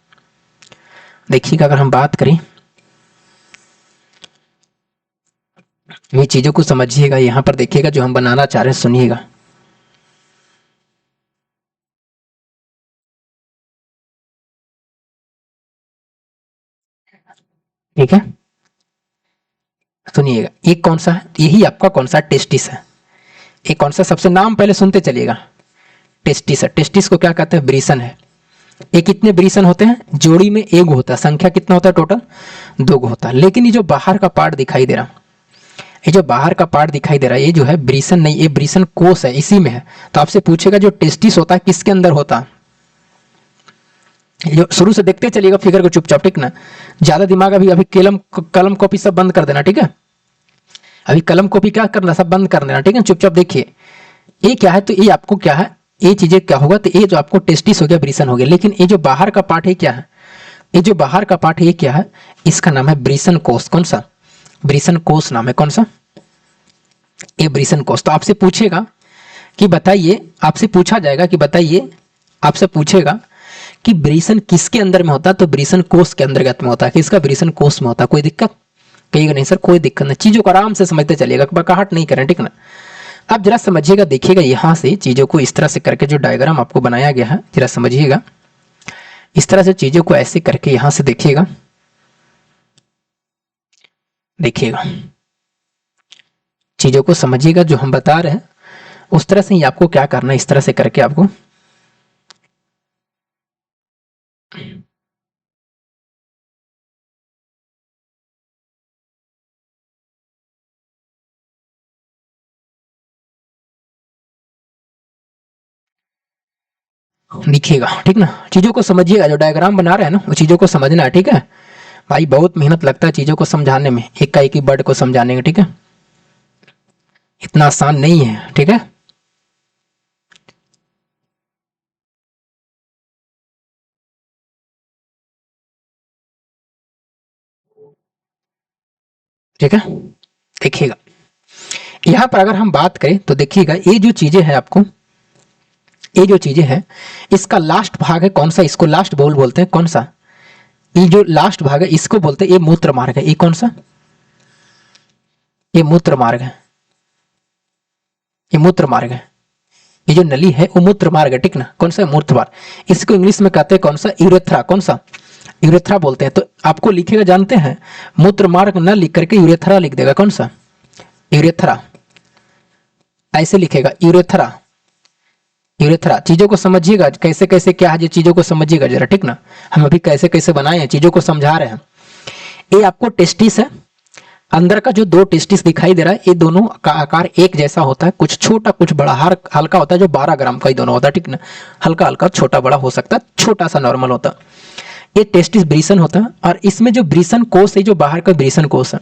देखिएगा अगर हम बात करें, ये चीजों को समझिएगा, यहां पर देखिएगा जो हम बनाना चाह रहे हैं, सुनिएगा। ठीक है, सुनिएगा, ये कौन सा है, यही आपका कौन सा टेस्टिस है। ये कौन सा, सबसे नाम पहले सुनते चलिएगा, टेस्टिस है। टेस्टिस को क्या कहते हैं, ब्रीसन है। ये कितने ब्रीसन होते हैं, जोड़ी में एक होता है, संख्या कितना होता है टोटल, 2 होता है। लेकिन ये जो बाहर का पार्ट दिखाई दे रहा, ये जो बाहर का पार्ट दिखाई दे रहा है, ये जो है ब्रीसन नहीं, ये ब्रीसन कोष है, इसी में है। तो आपसे पूछेगा जो टेस्टिस होता है किसके अंदर होता है, जो शुरू से देखते चलिएगा फिगर को चुपचाप, ठीक ना। ज्यादा दिमाग अभी अभी कलम कॉपी सब बंद कर देना, ठीक है। अभी कलम कॉपी क्या करना, सब बंद कर देना, ठीक है, चुपचाप देखिए। ये क्या है, तो ये आपको क्या है, ये चीजें क्या होगा, तो ये जो आपको टेस्टिस हो गया, ब्रीसन हो गया। लेकिन ये जो बाहर का पार्ट है क्या है, ये जो बाहर का पार्ट है ये क्या है, इसका नाम है ब्रीसन कोष। कौन सा, ब्रीसन कोष नाम है, कौन सा, ये ब्रीसन कोष। तो आपसे पूछेगा कि बताइए, आपसे पूछा जाएगा कि बताइए, आपसे पूछेगा कि ब्रीसन किसके अंदर में होता है, तो ब्रीसन कोष के अंतर्गत में होता है, किसका, ब्रीसन कोष में होता है। कोई दिक्कत, कहिएगा नहीं सर कोई दिक्कत नहीं, चीजों को आराम से समझते चलिएगा, बकाहट नहीं करें, ठीक ना। अब जरा समझिएगा, देखिएगा यहां से चीजों को इस तरह से करके जो डायग्राम आपको बनाया गया है, जरा समझिएगा, इस तरह से चीजों को ऐसे करके यहां से देखिएगा, देखिएगा चीजों को समझिएगा, जो हम बता रहे हैं उस तरह से ही आपको क्या करना है, इस तरह से करके आपको दिखेगा, ठीक ना। चीजों को समझिएगा, जो डायग्राम बना रहे हैं ना वो चीजों को समझना है, ठीक है भाई। बहुत मेहनत लगता है चीजों को समझाने में, एक का एक ही वर्ड को समझाने में, ठीक है, इतना आसान नहीं है, ठीक है। ठीक है, देखिएगा यहां पर अगर हम बात करें तो देखिएगा, ये जो चीजें हैं आपको, ये जो चीजें हैं, इसका लास्ट भाग है कौन सा, इसको लास्ट बोल बोलते हैं, कौन सा, ये जो लास्ट भाग है इसको बोलते हैं, ये मूत्र मार्ग है। ये कौन सा, ये मूत्र मार्ग है, ये मूत्र मार्ग है। ये जो नली है वो मूत्र मार्ग है, ठीक ना, कौन सा, मूत्र मार्ग। इसको इंग्लिश में कहते हैं कौन सा, यूरेथ्रा। कौन सा, यूरेथ्रा बोलते हैं। तो आपको लिखेगा, जानते हैं, मूत्र मार्ग न लिख करके यूरेथ्रा लिख देगा। कौन सा, यूरेथ्रा, ऐसे लिखेगा, यूरेथ्रा, यूरेथ्रा। चीजों को समझिएगा कैसे कैसे क्या है, जो चीजों को समझिएगा जरा, ठीक ना। हम अभी कैसे कैसे बनाए हैं, चीजों को समझा रहे हैं। ये आपको टेस्टिस है, अंदर का जो दो टेस्टिस दिखाई दे रहा है, ये दोनों का आकार एक जैसा होता है, कुछ छोटा कुछ बड़ा, हर हल्का होता है, जो 12 ग्राम का ही दोनों होता है, ठीक ना। हल्का हल्का छोटा बड़ा हो सकता है, छोटा सा नॉर्मल होता है। ये टेस्टिस ब्रीसन होता है, और इसमें जो ब्रीसन कोष है, जो बाहर का ब्रीसन कोष है,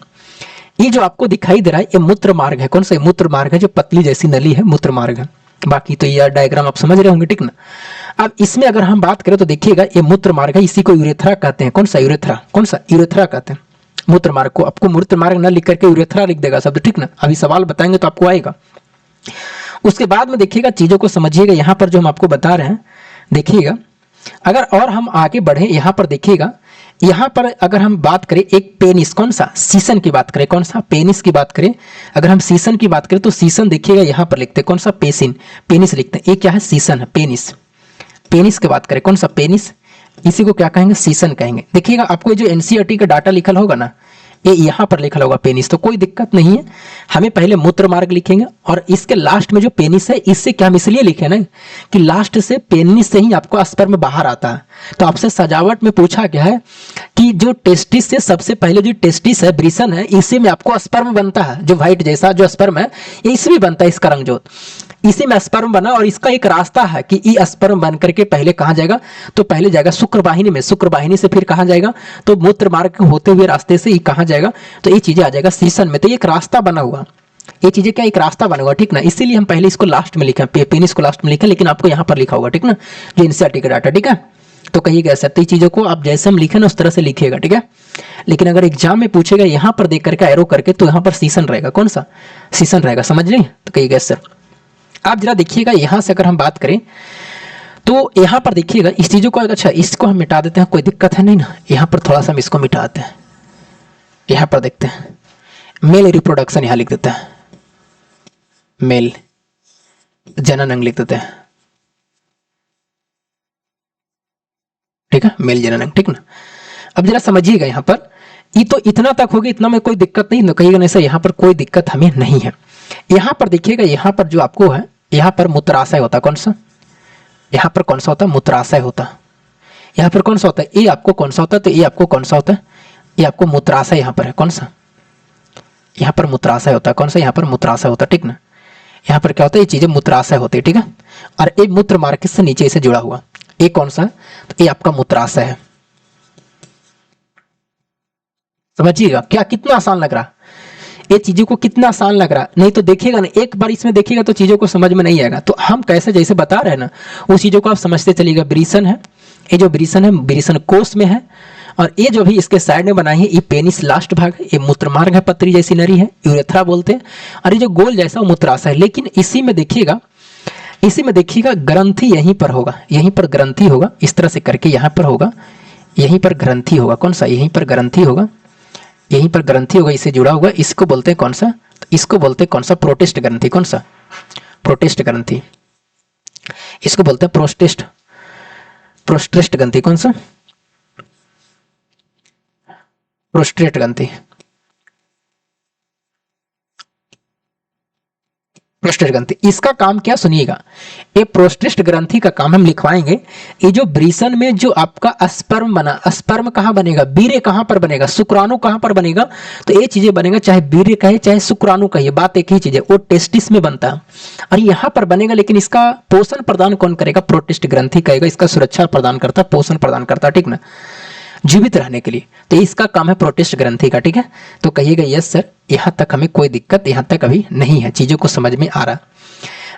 ये जो आपको दिखाई दे रहा है, ये मूत्र मार्ग है। कौन सा? मूत्र मार्ग है, जो पतली जैसी नली है, मूत्र मार्ग है। बाकी तो ये डायग्राम आप समझ रहे होंगे, ठीक ना। अब इसमें अगर हम बात करें तो देखिएगा, ये मूत्र मार्ग है, इसी को यूरेथ्रा कहते हैं। कौन सा? यूरेथ्रा। कौन सा? यूरेथ्रा कहते हैं मूत्र मार्ग को। आपको मूत्र मार्ग न लिख करके यूरेथ्रा लिख देगा शब्द, ठीक ना। अभी सवाल बताएंगे तो आपको आएगा। उसके बाद में देखिएगा, चीजों को समझिएगा। यहाँ पर जो हम आपको बता रहे हैं, देखिएगा, अगर और हम आगे बढ़े, यहाँ पर देखिएगा, यहाँ पर अगर हम बात करें एक पेनिस, कौन सा? सीसन की बात करें। कौन सा? पेनिस की बात करें। अगर हम सीसन की बात करें तो सीसन देखिएगा यहाँ पर लिखते हैं, कौन सा? पेसिन। पेनिस लिखते हैं। ये क्या है? सीसन है, पेनिस। पेनिस की बात करें, कौन सा? पेनिस। इसी को क्या कहेंगे? सीसन कहेंगे। देखिएगा, आपको जो एनसीईआरटी का डाटा लिखल होगा ना, ये यहाँ पर लिखा होगा पेनिस, तो कोई दिक्कत नहीं है। हमें पहले मूत्र मार्ग लिखेंगे, और इसके लास्ट में जो पेनिस है, इससे क्या हम इसलिए लिखे ना कि लास्ट से पेनिस से ही आपको स्पर्म बाहर आता है। तो आपसे सजावट में पूछा गया है कि जो टेस्टिस से सबसे पहले जो टेस्टिस है, ब्रीसन है, इसी में आपको स्पर्म बनता है, जो व्हाइट जैसा जो स्पर्म है, ये इसमें बनता है, इसका रंगजोत इसी में स्पर्म बना। और इसका एक रास्ता है कि ये स्पर्म बन करके पहले कहाँ जाएगा? तो पहले जाएगा शुक्रवाहिनी में, शुक्रवाहिनी से फिर कहाँ जाएगा? तो मूत्र मार्ग होते हुए रास्ते से ये कहाँ जाएगा? तो ये चीजें आ जाएगा सीसन में। तो ये एक रास्ता बना हुआ, ये चीजें क्या एक रास्ता बना हुआ, ठीक ना। इसीलिए हम पहले इसको लास्ट में लिखे, पेनिस को लास्ट में लिखे, लेकिन आपको यहाँ पर लिखा होगा, ठीक ना, जो एनसीईआरटी का डाटा, ठीक है। तो कहिएगा सर, तो चीजों को आप जैसे हम लिखे ना उस तरह से लिखिएगा, ठीक है। लेकिन अगर एग्जाम में पूछेगा यहाँ पर देख करके एरो करके, तो यहाँ पर सीसन रहेगा। कौन सा? सीसन रहेगा, समझ रहे? तो कहिएगा सर। आप जरा देखिएगा, यहां से अगर हम बात करें तो यहां पर देखिएगा इस चीजों को, अच्छा इसको हम मिटा देते हैं, कोई दिक्कत है नहीं ना। यहां पर थोड़ा सा हम इसको मिटाते हैं, यहां पर देखते हैं मेल रिप्रोडक्शन, यहां लिख देते हैं मेल जनन अंग लिख देते हैं, ठीक है, मेल जनन अंग, ठीक ना। अब जरा समझिएगा, यहां पर ये तो इतना तक हो गया, इतना में कोई दिक्कत नहीं, कहिएगा नहीं सर यहाँ पर कोई दिक्कत हमें नहीं है। यहां पर देखिएगा, यहां पर जो आपको है, यहां पर मूत्राशय होता है। कौन सा? यहां पर कौन सा होता है? मूत्राशय होता है। यहां पर कौन सा होता है? ये आपको कौन सा होता है? तो ये आपको कौन सा होता है? ये आपको मूत्राशय यहां पर है। कौन सा? यहां पर मूत्राशय होता है। कौन सा? यहां पर मूत्राशय होता है, ठीक ना। यहां पर क्या होता है? ये चीजें मूत्राशय होती है, ठीक है। और ये मूत्र मार्ग से नीचे से जुड़ा हुआ, ये कौन सा? तो ये आपका मूत्राशय है। समझिएगा क्या कितना आसान लग रहा, ये चीजों को कितना आसान लग रहा। नहीं तो देखिएगा ना, एक बार इसमें देखिएगा तो चीजों को समझ में नहीं आएगा। तो हम कैसे जैसे बता रहे हैं ना, उस चीजों को आप समझते चलिएगा। ब्रीसन है, ये जो ब्रीसन है, ब्रीसन कोष में है, और ये जो भी इसके साइड में बनाई है, ये पेनिस लास्ट भाग है, ये मूत्रमार्ग है, पत्री जैसी नरी है, यूरेथ्रा बोलते हैं। और ये जो गोल जैसा वो मूत्राशय है। लेकिन इसी में देखिएगा, इसी में देखिएगा ग्रंथि यहीं पर होगा, यहीं पर ग्रंथि होगा, इस तरह से करके यहाँ पर होगा, यहीं पर ग्रंथि होगा। कौन सा? यहीं पर ग्रंथि होगा, यहीं पर ग्रंथि होगा, इससे जुड़ा हुआ। इसको बोलते हैं कौन सा? तो इसको बोलते हैं कौन सा? प्रोटेस्ट ग्रंथि। कौन सा? प्रोटेस्ट ग्रंथि। इसको बोलते हैं प्रोस्टेस्ट, प्रोस्टेस्ट ग्रंथि। कौन सा? प्रोस्टेट ग्रंथि, प्रोस्टेट ग्रंथि। इसका काम क्या सुनिएगा, ये प्रोस्टेट ग्रंथि का काम हम लिखवाएंगे। ये जो ब्रीसन में जो आपका स्पर्म बना, स्पर्म कहां बनेगा? वीर्य कहां पर बनेगा? शुक्राणु कहां पर बनेगा? तो ये चीजें बनेगा, चाहे वीर्य कहे चाहे शुक्राणु कहिए, बात एक ही चीज है, वो टेस्टिस में बनता है और यहां पर बनेगा। लेकिन इसका पोषण प्रदान कौन करेगा? प्रोस्टेट ग्रंथि करेगा। इसका सुरक्षा प्रदान करता, पोषण प्रदान करता, ठीक ना, जीवित रहने के लिए। तो इसका काम है प्रोटेस्ट ग्रंथि का, ठीक है। तो कहिएगा यस सर, यहां तक हमें कोई दिक्कत यहां तक अभी नहीं है, चीजों को समझ में आ रहा।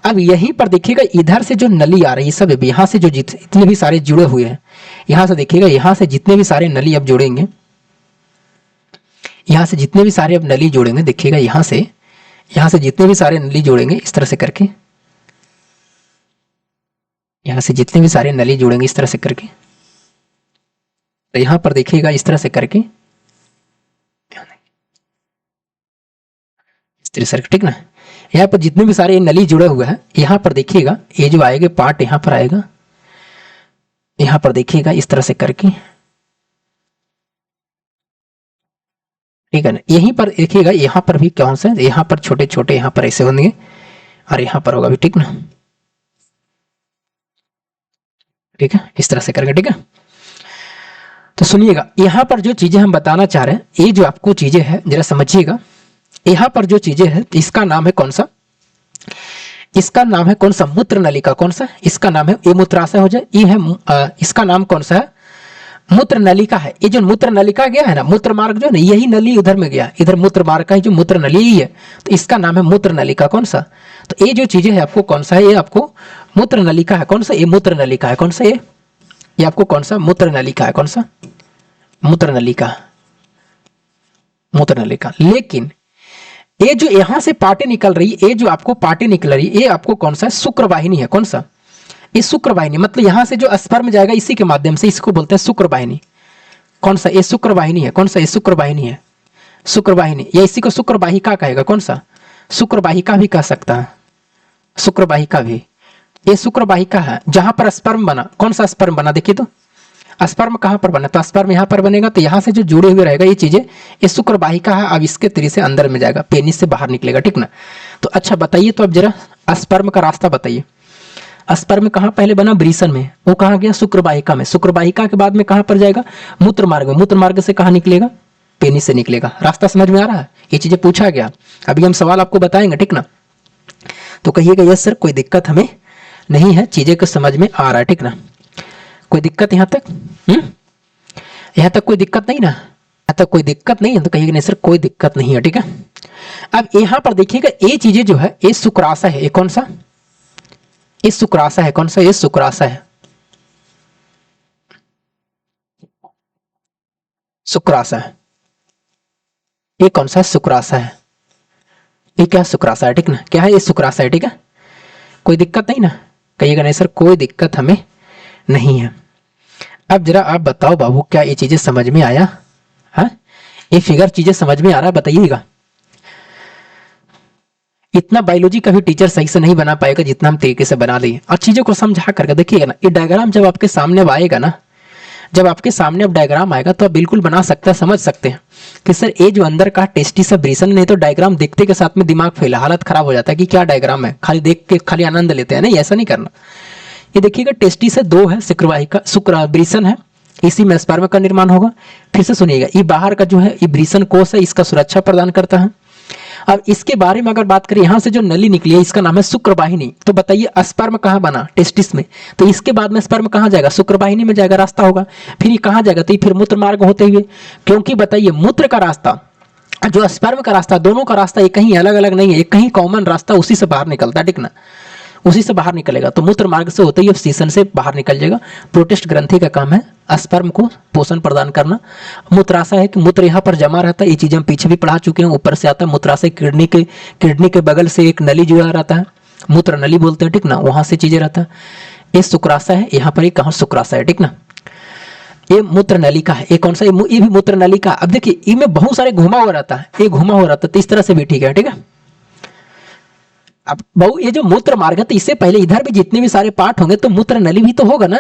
अब यहीं पर देखिएगा, इधर से जो नली आ रही है सब, यहां से जो जितने भी सारे जुड़े हुए हैं, यहां से देखिएगा, यहां से जितने भी सारे नली अब जोड़ेंगे, यहां से जितने भी सारे अब नली जोड़ेंगे, देखिएगा यहां से जितने भी सारे नली जोड़ेंगे इस तरह से करके, यहां से जितने भी सारे नली जोड़ेंगे इस तरह से करके, तो यहां पर देखिएगा इस तरह से करके, इस तरह से, ठीक ना। यहाँ पर जितने भी सारे नली जुड़े हुए हैं, यहाँ पर देखिएगा ये जो आएगा पार्ट यहाँ पर आएगा, यहाँ पर देखिएगा इस तरह से करके, ठीक है ना। यहीं पर देखिएगा, यहाँ पर भी कौन से, यहाँ पर छोटे छोटे यहाँ पर ऐसे होंगे और यहाँ पर होगा भी, ठीक ना, ठीक है, इस तरह से करके, ठीक है। तो सुनिएगा, यहाँ पर जो चीजें हम बताना चाह रहे हैं, ये जो आपको चीजें हैं जरा समझिएगा। यहाँ पर जो चीजें हैं इसका नाम है कौन सा, इसका नाम है कौन सा, मूत्र नलिका। कौन सा, इसका नाम है, ये मूत्राशय हो जाए, ये है इसका नाम कौन सा है, मूत्र नलिका है। ये जो मूत्र नलिका गया है ना, मूत्र मार्ग जो है ना, यही नली उधर में गया, इधर मूत्र मार्ग का ही जो मूत्र नली ही है, तो इसका नाम है मूत्र नलिका। कौन सा, तो ये जो चीजें है आपको कौन सा है, ये आपको मूत्र नलिका है। कौन सा, ये मूत्र नलिका है। कौन सा, ये आपको कौन सा, मूत्र नलिका है। कौन सा, मूत्र नलिका, मूत्र नलिका। लेकिन ये जो यहां से पार्टी निकल रही है, ये जो आपको पार्टी निकल रही है, ये आपको कौन सा, शुक्रवाहिनी है। कौन सा, ये शुक्रवाहिनी, मतलब यहां से जो स्पर्म जाएगा इसी के माध्यम से, इसको बोलते हैं शुक्रवाहिनी। कौन सा, ये शुक्रवाहिनी है। कौन सा, ये शुक्रवाहिनी है, शुक्रवाहिनी, या इसी को शुक्रवाहिका कहेगा। कौन सा, शुक्रवाहिका भी कह सकता है, शुक्रवाहिका भी। ये शुक्रवाहिका है जहां पर स्पर्म बना। कौन सा स्पर्म बना, देखिए तो स्पर्म कहां पर बना, तो स्पर्म यहां पर बनेगा, तो यहां से जो जुड़े हुए रहेगा ये चीजें, ये शुक्रवाहिका है। अब इसके तरी से अंदर में जाएगा, पेनिस से बाहर निकलेगा, ठीक ना। तो अच्छा बताइए, तो अब जरा स्पर्म का रास्ता बताइए। स्पर्म कहां पहले बना, ब्रीसन में, वो कहां गया, शुक्रवाहिका में। शुक्रवाहिका के बाद में कहां पर जाएगा, मूत्र मार्ग में। मूत्र मार्ग से कहां निकलेगा, पेनिस से निकलेगा। रास्ता समझ में आ रहा है, ये चीजें पूछा गया। अभी हम सवाल आपको बताएंगे, ठीक ना। तो कहिएगा यस सर, कोई दिक्कत हमें नहीं है, चीजें को समझ में आ रहा है, ठीक ना। कोई दिक्कत यहाँ तक, यहाँ तक कोई दिक्कत नहीं ना, यहाँ तक कोई दिक्कत नहीं है, तो कहिएगा नहीं सर कोई दिक्कत नहीं है, ठीक है। अब यहाँ पर देखिएगा, ये चीजें जो है, ये शुक्राशय है। ये कौन सा, ये शुक्राशय है। कौन सा, ये शुक्राशय है, शुक्राशय। ये कौन सा, शुक्राशय है। ये क्या, शुक्राशय है, ठीक ना। क्या है, ये शुक्राशय है, ठीक है। कोई दिक्कत नहीं ना, कहिएगा नहीं सर कोई दिक्कत हमें नहीं है। अब जरा आप बताओ बाबू, क्या ये चीजें समझ में आया, हाँ, ये फिगर चीजें समझ में आ रहा है, बताइएगा। इतना बायोलॉजी का भी टीचर सही से नहीं बना पाएगा जितना हम तरीके से बना लिए। और चीजों को समझा करके देखिएगा ना, ये डायग्राम जब आपके सामने अब आएगा ना, जब आपके सामने अब डायग्राम आएगा तो आप बिल्कुल बना सकते हैं, समझ सकते हैं कि सर ये जो अंदर का टेस्टिस है, ब्रीसन। नहीं तो डायग्राम देखते के साथ में दिमाग फैला, हालत खराब हो जाता है कि क्या डायग्राम है, खाली देख के खाली आनंद लेते हैं। नहीं, ऐसा नहीं करना। ये देखिएगा, टेस्टिस है, दो है, शुक्रवाहिका, शुक्र ब्रीसन है, इसी में स्पर्म का निर्माण होगा। फिर से सुनिएगा, ये बाहर का जो है ये ब्रीसन कोष है, इसका सुरक्षा प्रदान करता है। अब इसके बारे में अगर बात करें, यहां से जो नली निकली है इसका नाम है शुक्रवाहिनी। तो बताइए स्पर्म कहां बना, टेस्टिस में, तो इसके बाद में स्पर्म कहां जाएगा, शुक्रवाहिनी में जाएगा, रास्ता होगा। फिर ये कहां जाएगा, तो ये फिर मूत्र मार्ग होते हुए, क्योंकि बताइए मूत्र का रास्ता जो स्पर्म का रास्ता, दोनों का रास्ता ये कहीं अलग अलग नहीं है, एक कहीं कॉमन रास्ता उसी से बाहर निकलता है, ठीक ना, उसी से बाहर निकलेगा। तो मूत्र मार्ग से होते ही सीसन से बाहर निकल जाएगा। प्रोटिस्ट ग्रंथि का काम है स्पर्म को पोषण प्रदान करना। मूत्राशय है कि मूत्र यहाँ पर जमा रहता है, ये चीजें हम पीछे भी पढ़ा चुके हैं। ऊपर से आता है मूत्राशय, किडनी के बगल से एक नली जुड़ा रहता है, मूत्र नली बोलते हैं, ठीक ना, वहां से चीजें रहता है। ये शुक्राशय है, यहाँ पर कहाँ शुक्राशय है, ठीक ना। ये मूत्र नलिका है, ये कौन सा, ये भी मूत्र नलिका। अब देखिए इनमें बहुत सारे घुमा हुआ रहता है, ये घुमा हुआ रहता है, तो इस तरह से भी ठीक है, ठीक है। अब बहु ये जो मूत्र मार्ग है, तो इससे पहले इधर भी जितने भी सारे पार्ट होंगे तो मूत्र नली भी तो होगा ना,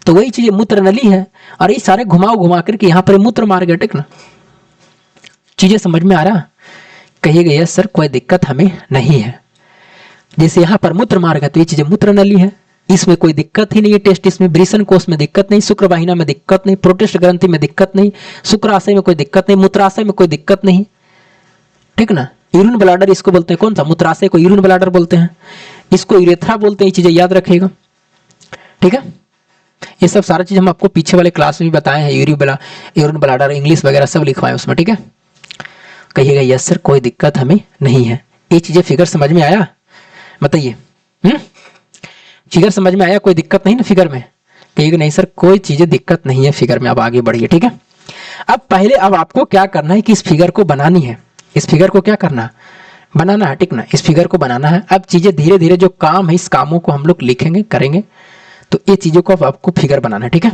तो वही चीज मूत्र नली है। और ये सारे घुमा करके यहाँ पर मूत्र मार्ग है, ठीक ना। चीजें समझ में आ रहा, कहिएगा यस सर कोई दिक्कत हमें नहीं है। जैसे यहाँ पर मूत्र मार्ग है तो ये चीजें मूत्र नली है, इसमें कोई दिक्कत ही नहीं है। टेस्टिस में, ब्रीसन कोष में दिक्कत नहीं, शुक्रवाहिनी में दिक्कत नहीं, प्रोटिस्ट ग्रंथि में दिक्कत नहीं, शुक्राशय में कोई दिक्कत नहीं, मूत्राशय में कोई दिक्कत नहीं, ठीक ना। यूरिन ब्लाडर इसको बोलते हैं, कौन सा, मूत्राशय को यूरिन ब्लाडर बोलते हैं, इसको यूरेथ्रा बोलते हैं। ये चीजें याद रखिएगा, ठीक है। ये सब सारा चीज हम आपको पीछे वाले क्लास में भी बताए हैं, यूरिन ब्लाडर इंग्लिश वगैरह सब लिखवाए उसमें, ठीक है। कहिएगा यस सर कोई दिक्कत हमें नहीं है। ये चीजें फिगर समझ में आया, बताइए। फिगर समझ में आया, कोई दिक्कत नहीं ना फिगर में, कहिएगा नहीं सर कोई चीजें दिक्कत नहीं है फिगर में। अब आगे बढ़िए, ठीक है। अब पहले अब आपको क्या करना है कि इस फिगर को बनानी है, इस फिगर को क्या करना, बनाना है, ठीक ना, इस फिगर को बनाना है। अब चीजें धीरे धीरे जो काम है, इस कामों को हम लोग लिखेंगे, करेंगे। तो ये चीजों को अब आपको फिगर बनाना है, ठीक है।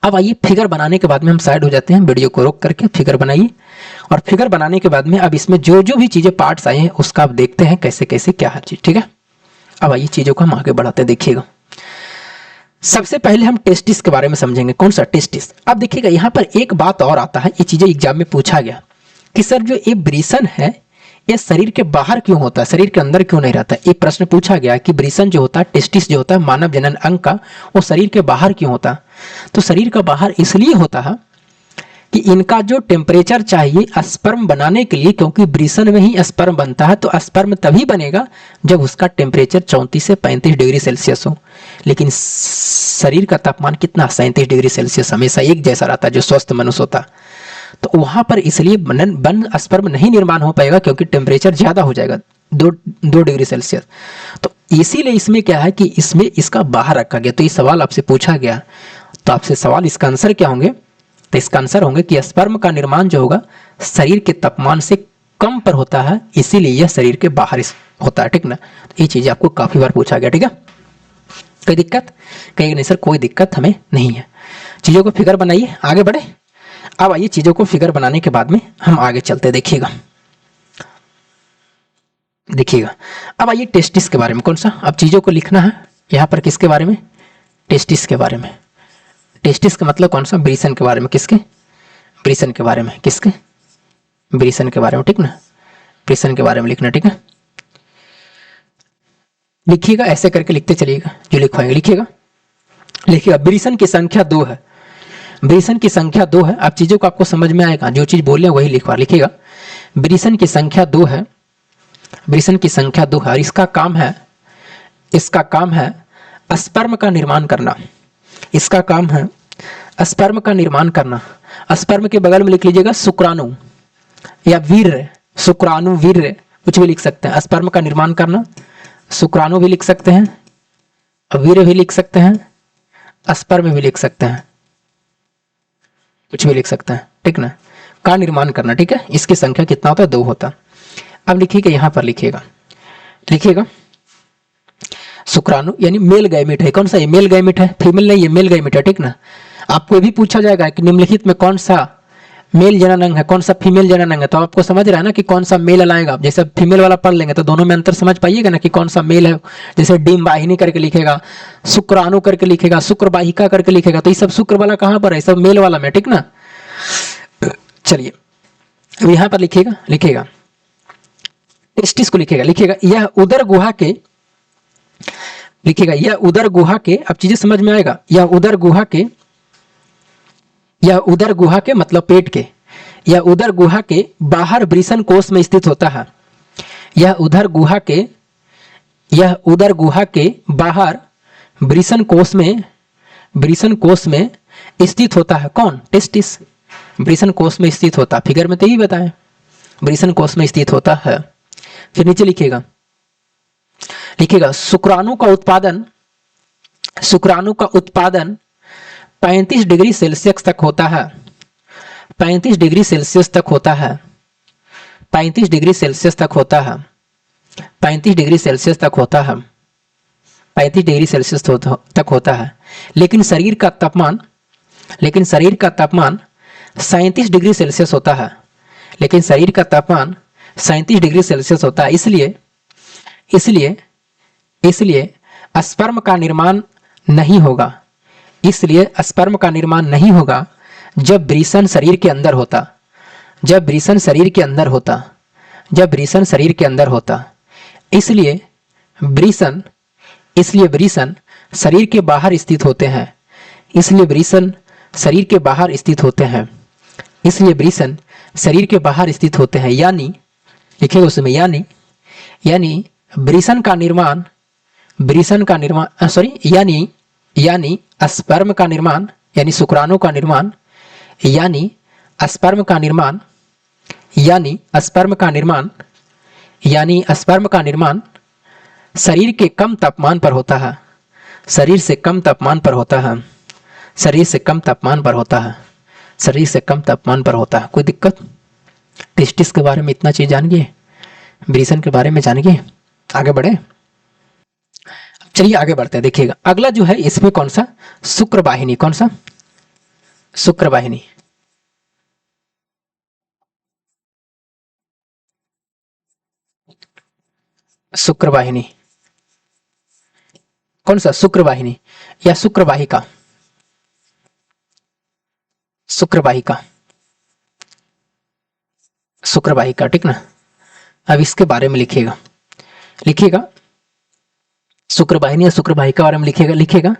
अब आइए फिगर बनाने के बाद में हम साइड हो जाते हैं, वीडियो को रोक करके फिगर बनाइए। और फिगर बनाने के बाद में अब इसमें जो जो भी चीजें पार्ट्स आए हैं उसका आप देखते हैं कैसे कैसे क्या हर चीज, ठीक है। अब आइए चीजों को हम आगे बढ़ाते हैं, देखिएगा। सबसे पहले हम टेस्टिस के बारे में समझेंगे, कौन सा, टेस्टिस। अब देखिएगा यहाँ पर एक बात और आता है, ये चीजें एग्जाम में पूछा गया कि सर जो ये ब्रीसन है ये शरीर के बाहर क्यों होता है, शरीर के अंदर क्यों नहीं रहता। ये प्रश्न पूछा गया कि ब्रीसन जो होता है, टेस्टिस जो होता है मानव जनन अंग का, वो शरीर के बाहर क्यों होता है। तो शरीर का बाहर इसलिए होता है कि इनका जो टेम्परेचर चाहिए स्पर्म बनाने के लिए, क्योंकि ब्रीसन में ही स्पर्म बनता है, तो स्पर्म तभी बनेगा जब उसका टेम्परेचर 34 से 35 डिग्री सेल्सियस हो। लेकिन शरीर का तापमान कितना, 37 डिग्री सेल्सियस हमेशा एक जैसा रहता है जो स्वस्थ मनुष्य होता। तो वहां पर इसलिए बन स्पर्म नहीं निर्माण हो पाएगा क्योंकि टेम्परेचर ज्यादा हो जाएगा, 2 डिग्री सेल्सियस। तो इसीलिए इसमें क्या है कि इसमें इसका बाहर रखा गया। तो ये सवाल आपसे पूछा गया, तो आपसे सवाल इसका आंसर क्या होंगे, तो इसका आंसर होंगे कि स्पर्म का निर्माण जो होगा शरीर के तापमान से कम पर होता है, इसीलिए यह शरीर के बाहर होता है। ठीक ना, ये चीज आपको काफी बार पूछा गया। ठीक है, कोई दिक्कत, कहेंगे नहीं सर कोई दिक्कत हमें नहीं है। चीजों को फिगर बनाइए, आगे बढ़े। अब आइए चीजों को फिगर बनाने के बाद में हम आगे चलते, देखिएगा देखिएगा। अब आइए टेस्टिस के बारे में, कौन सा अब चीजों को लिखना है यहाँ पर, किसके बारे में, टेस्टिस के बारे में। टेस्टिस का मतलब कौन सा, ब्रीसन के बारे में, किसके, ब्रीसन के बारे में, किसके, ब्रीसन के बारे में। ठीक ना, ब्रीसन के बारे में लिखना। ठीक है, लिखिएगा, ऐसे करके लिखते चलिएगा, जो लिखवाएंगे लिखिएगा। लिखिएगा ब्रीसन की संख्या 2 है, ब्रीसन की संख्या 2 है। अब चीजों को आपको समझ में आएगा, जो चीज बोले वही लिखवा। लिखिएगा ब्रीसन की संख्या 2 है, ब्रीसन की संख्या 2 है, और इसका काम है, इसका काम है स्पर्म का निर्माण करना। इसका काम है स्पर्म का निर्माण करना। स्पर्म के बगल में लिख लीजिएगा शुक्राणु या वीर्य, शुक्राणु वीर्य कुछ भी लिख सकते हैं। स्पर्म का निर्माण करना, शुक्राणु भी लिख सकते हैं, वीर्य भी लिख सकते हैं, स्पर्म भी लिख सकते हैं, कुछ भी लिख सकते हैं। ठीक ना, का निर्माण करना। ठीक है, इसकी संख्या कितना होता है, 2 होता। अब लिखिएगा, यहां पर लिखिएगा, लिखिएगा शुक्राणु यानी मेल गैमेट है। कौन सा, ये मेल गैमेट है, फीमेल नहीं, ये मेल गैमेट है। ठीक ना, आपको ये भी पूछा जाएगा कि निम्नलिखित में कौन सा मेल जननांग है, कौन सा फीमेल जननांग है, तो आपको समझ रहा है ना कि कौन सा मेल आएगा। जैसे फीमेल वाला पढ़ लेंगे तो दोनों में अंतर समझ पाइएगा ना कि कौन सा मेल है। जैसे डिम वाहिनी करके लिखेगा, शुक्राणु करके लिखेगा, शुक्र वाहिका करके लिखेगा, तो ये सब शुक्र वाला कहां पर है, सब मेल वाला में। ठीक ना, चलिए अब यहां पर लिखिएगा, लिखिएगा टेस्टिस को लिखिएगा, लिखिएगा यह उदर गुहा के, लिखिएगा यह उदर गुहा के, अब चीजें समझ में आएगा। यह उदर गुहा के, यह उदर गुहा के मतलब पेट के, यह उदर गुहा के बाहर ब्रीसन कोष में स्थित होता है। यह उदर गुहा के, यह उदर गुहा के बाहर ब्रीसन कोष में, ब्रीसन कोष में स्थित होता है। कौन, टेस्टिस ब्रीसन कोष में स्थित होता, फिगर में तो यही बताएं, ब्रीसन कोष में स्थित होता है। फिर नीचे लिखिएगा, लिखिएगा शुक्राणु का उत्पादन, शुक्राणु का उत्पादन 35 डिग्री सेल्सियस तक होता है, 35 डिग्री सेल्सियस तक होता है, 35 डिग्री सेल्सियस तक होता है, 35 डिग्री सेल्सियस तक होता है, 35 डिग्री सेल्सियस तक होता है। लेकिन शरीर का तापमान, लेकिन शरीर का तापमान 37 डिग्री सेल्सियस होता है, लेकिन शरीर का तापमान 37 डिग्री सेल्सियस होता है। इसलिए इसलिए इसलिए स्पर्म का निर्माण नहीं होगा, इसलिए स्पर्म का निर्माण नहीं होगा जब ब्रीसन शरीर के अंदर होता, जब ब्रीसन शरीर के अंदर होता, जब ब्रीसन शरीर के अंदर होता। इसलिए ब्रीसन, इसलिए ब्रीसन शरीर के बाहर स्थित होते हैं, इसलिए ब्रीसन शरीर के बाहर स्थित होते हैं, इसलिए ब्रीसन शरीर के बाहर स्थित होते हैं। यानी लिखिए उसमें, यानी यानी ब्रीसन का निर्माण, ब्रीसन का निर्माण सॉरी यानी यानी स्पर्म का निर्माण, यानी शुक्राणु का निर्माण, यानी स्पर्म का निर्माण, यानी स्पर्म का निर्माण, यानी स्पर्म का निर्माण शरीर के कम तापमान पर होता है, शरीर से कम तापमान पर होता है, शरीर से कम तापमान पर होता है, शरीर से कम तापमान पर होता है। कोई दिक्कत, टेस्टिस के बारे में इतना चीज जान गए, ब्रीसन के बारे में जान गए, आगे बढ़े। चलिए आगे बढ़ते हैं, देखिएगा अगला जो है इसमें कौन सा, शुक्र वाहिनी। कौन सा, शुक्र वाहिनी। शुक्र वाहिनी कौन सा, शुक्र वाहिनी या शुक्र वाहिका, शुक्र वाहिका, शुक्र वाहिका। ठीक ना, अब इसके बारे में लिखिएगा, लिखिएगा शुक्रवाहिनी या शुक्रवाहिका के बारे में लिखेगा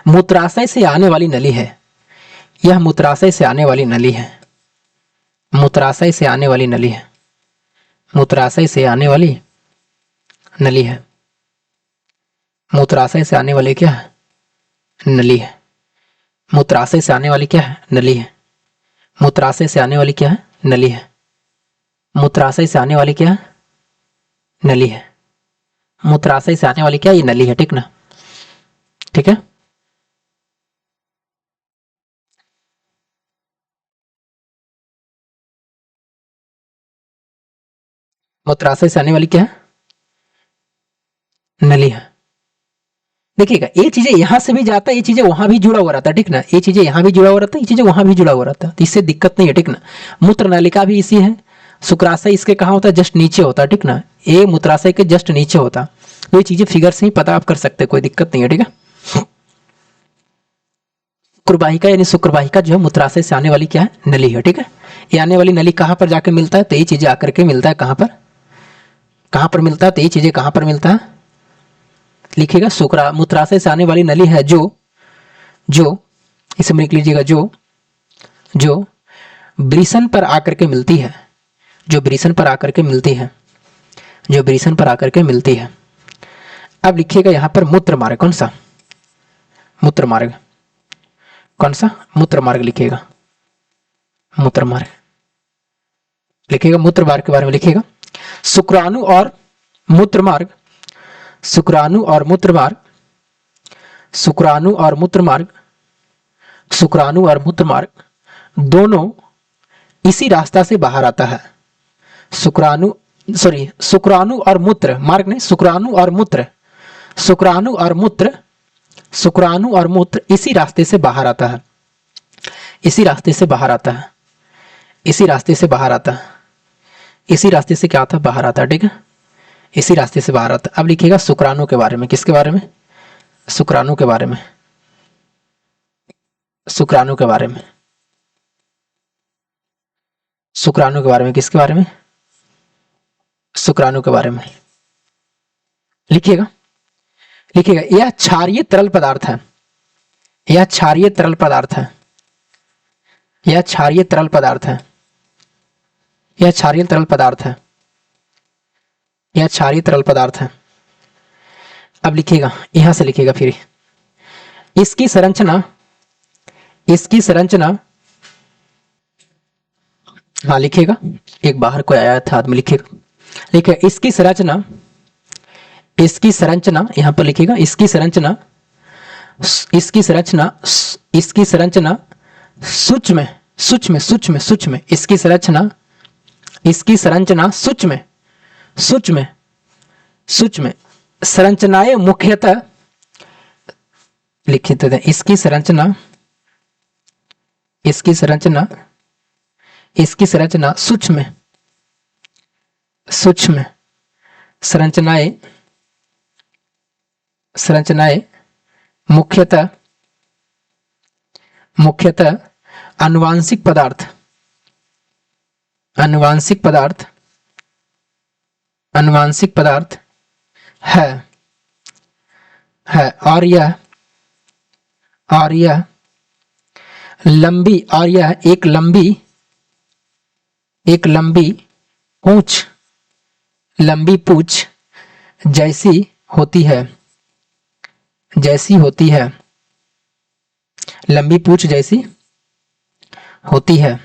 मूत्राशय से आने वाली नली है। यह मूत्राशय से आने वाली नली है। मूत्राशय से आने वाली नली है। मूत्राशय से आने वाली नली है। मूत्राशय से आने वाली क्या है? नली है। मूत्राशय से आने वाली क्या है? नली है। मूत्राशय से आने वाली क्या है? नली है। मूत्राशय से आने वाली क्या है? नली है। मूत्राशय से आने वाली क्या? ये नली है। ठीक ना? ठीक है। मूत्राशय से आने वाली क्या है? नली है। देखिएगा ये चीजें यहां से भी जाता है, ये चीजें वहां भी जुड़ा हुआ रहता है। ठीक ना? ये चीजें यहां भी जुड़ा हुआ रहता है, ये चीजें वहां भी जुड़ा हुआ रहता है, तो इससे दिक्कत नहीं है। ठीक ना? मूत्र नलिका भी इसी है। शुक्राशय इसके कहाँ होता है? जस्ट नीचे होता है। ठीक ना? ये मूत्राशय के जस्ट नीचे होता है। तो ये चीजें फिगर से ही पता आप कर सकते हैं, कोई दिक्कत नहीं है। ठीक है। शुक्रवाहिका यानी शुक्रवाहिका जो है मूत्राशय से आने वाली क्या है? नली है। ठीक है। ये आने वाली नली कहाँ पर जाकर मिलता है? तो ये चीजें आकर के मिलता है कहाँ पर? कहाँ पर मिलता है? तो ये चीजें कहाँ पर मिलता है? लिखिएगा शुक्रा मूत्राशय से आने वाली नली है जो इसमें लिख लीजिएगा जो वृषण पर आकर के मिलती है। जो वृषण पर आकर के मिलती है। जो वृषण पर आकर के मिलती है। अब लिखिएगा यहां पर मूत्र मार्ग। कौन सा? मूत्र मार्ग। कौन सा? मूत्र मार्ग लिखिएगा। मूत्र मार्ग लिखिएगा। मूत्र मार्ग के बारे में लिखिएगा शुक्राणु और मूत्र मार्ग। शुक्राणु और मूत्र मार्ग। शुक्राणु और मूत्र मार्ग। शुक्राणु और मूत्र मार्ग दोनों इसी रास्ता से बाहर आता है। शुक्राणु शुक्राणु और मूत्र मार्ग नहीं, शुक्राणु और मूत्र। शुक्राणु और मूत्र। शुक्राणु और मूत्र इसी रास्ते से बाहर आता है। इसी रास्ते से बाहर आता है। इसी रास्ते से बाहर आता है। इसी रास्ते से क्या आता है? बाहर आता है। ठीक है। इसी रास्ते से बाहर आता है। अब लिखिएगा शुक्राणु के बारे में। किसके बारे में? शुक्राणु के बारे में। शुक्राणु के बारे में। शुक्राणु के बारे में। किसके बारे में? शुक्राणु के बारे में लिखिएगा। लिखिएगा यह क्षारीय तरल पदार्थ है। यह क्षारीय तरल पदार्थ है। यह क्षारीय तरल पदार्थ है। यह क्षारीय तरल पदार्थ है। यह क्षारीय तरल पदार्थ है। अब लिखिएगा यहां से लिखिएगा फिर इसकी संरचना। इसकी संरचना हाँ लिखिएगा। एक बाहर कोई आया था आदमी। लिखिएगा लिखिएगा इसकी संरचना। इसकी संरचना यहां पर लिखिएगा इसकी संरचना। इसकी संरचना। इसकी संरचना सूक्ष्म सूक्ष्म सूक्ष्म सूक्ष्म। इसकी संरचना। इसकी संरचना सूक्ष्म सूक्ष्म सूक्ष्म संरचनाएं मुख्यतः लिखित है। इसकी संरचना। इसकी संरचना। इसकी संरचना सूक्ष्म सूक्ष्म संरचनाएं मुख्यतः आनुवांशिक पदार्थ। आनुवांशिक पदार्थ। आनुवांशिक पदार्थ है और यह लंबी और यह एक लंबी पूंछ जैसी होती है। जैसी होती है। लंबी पूंछ जैसी होती है।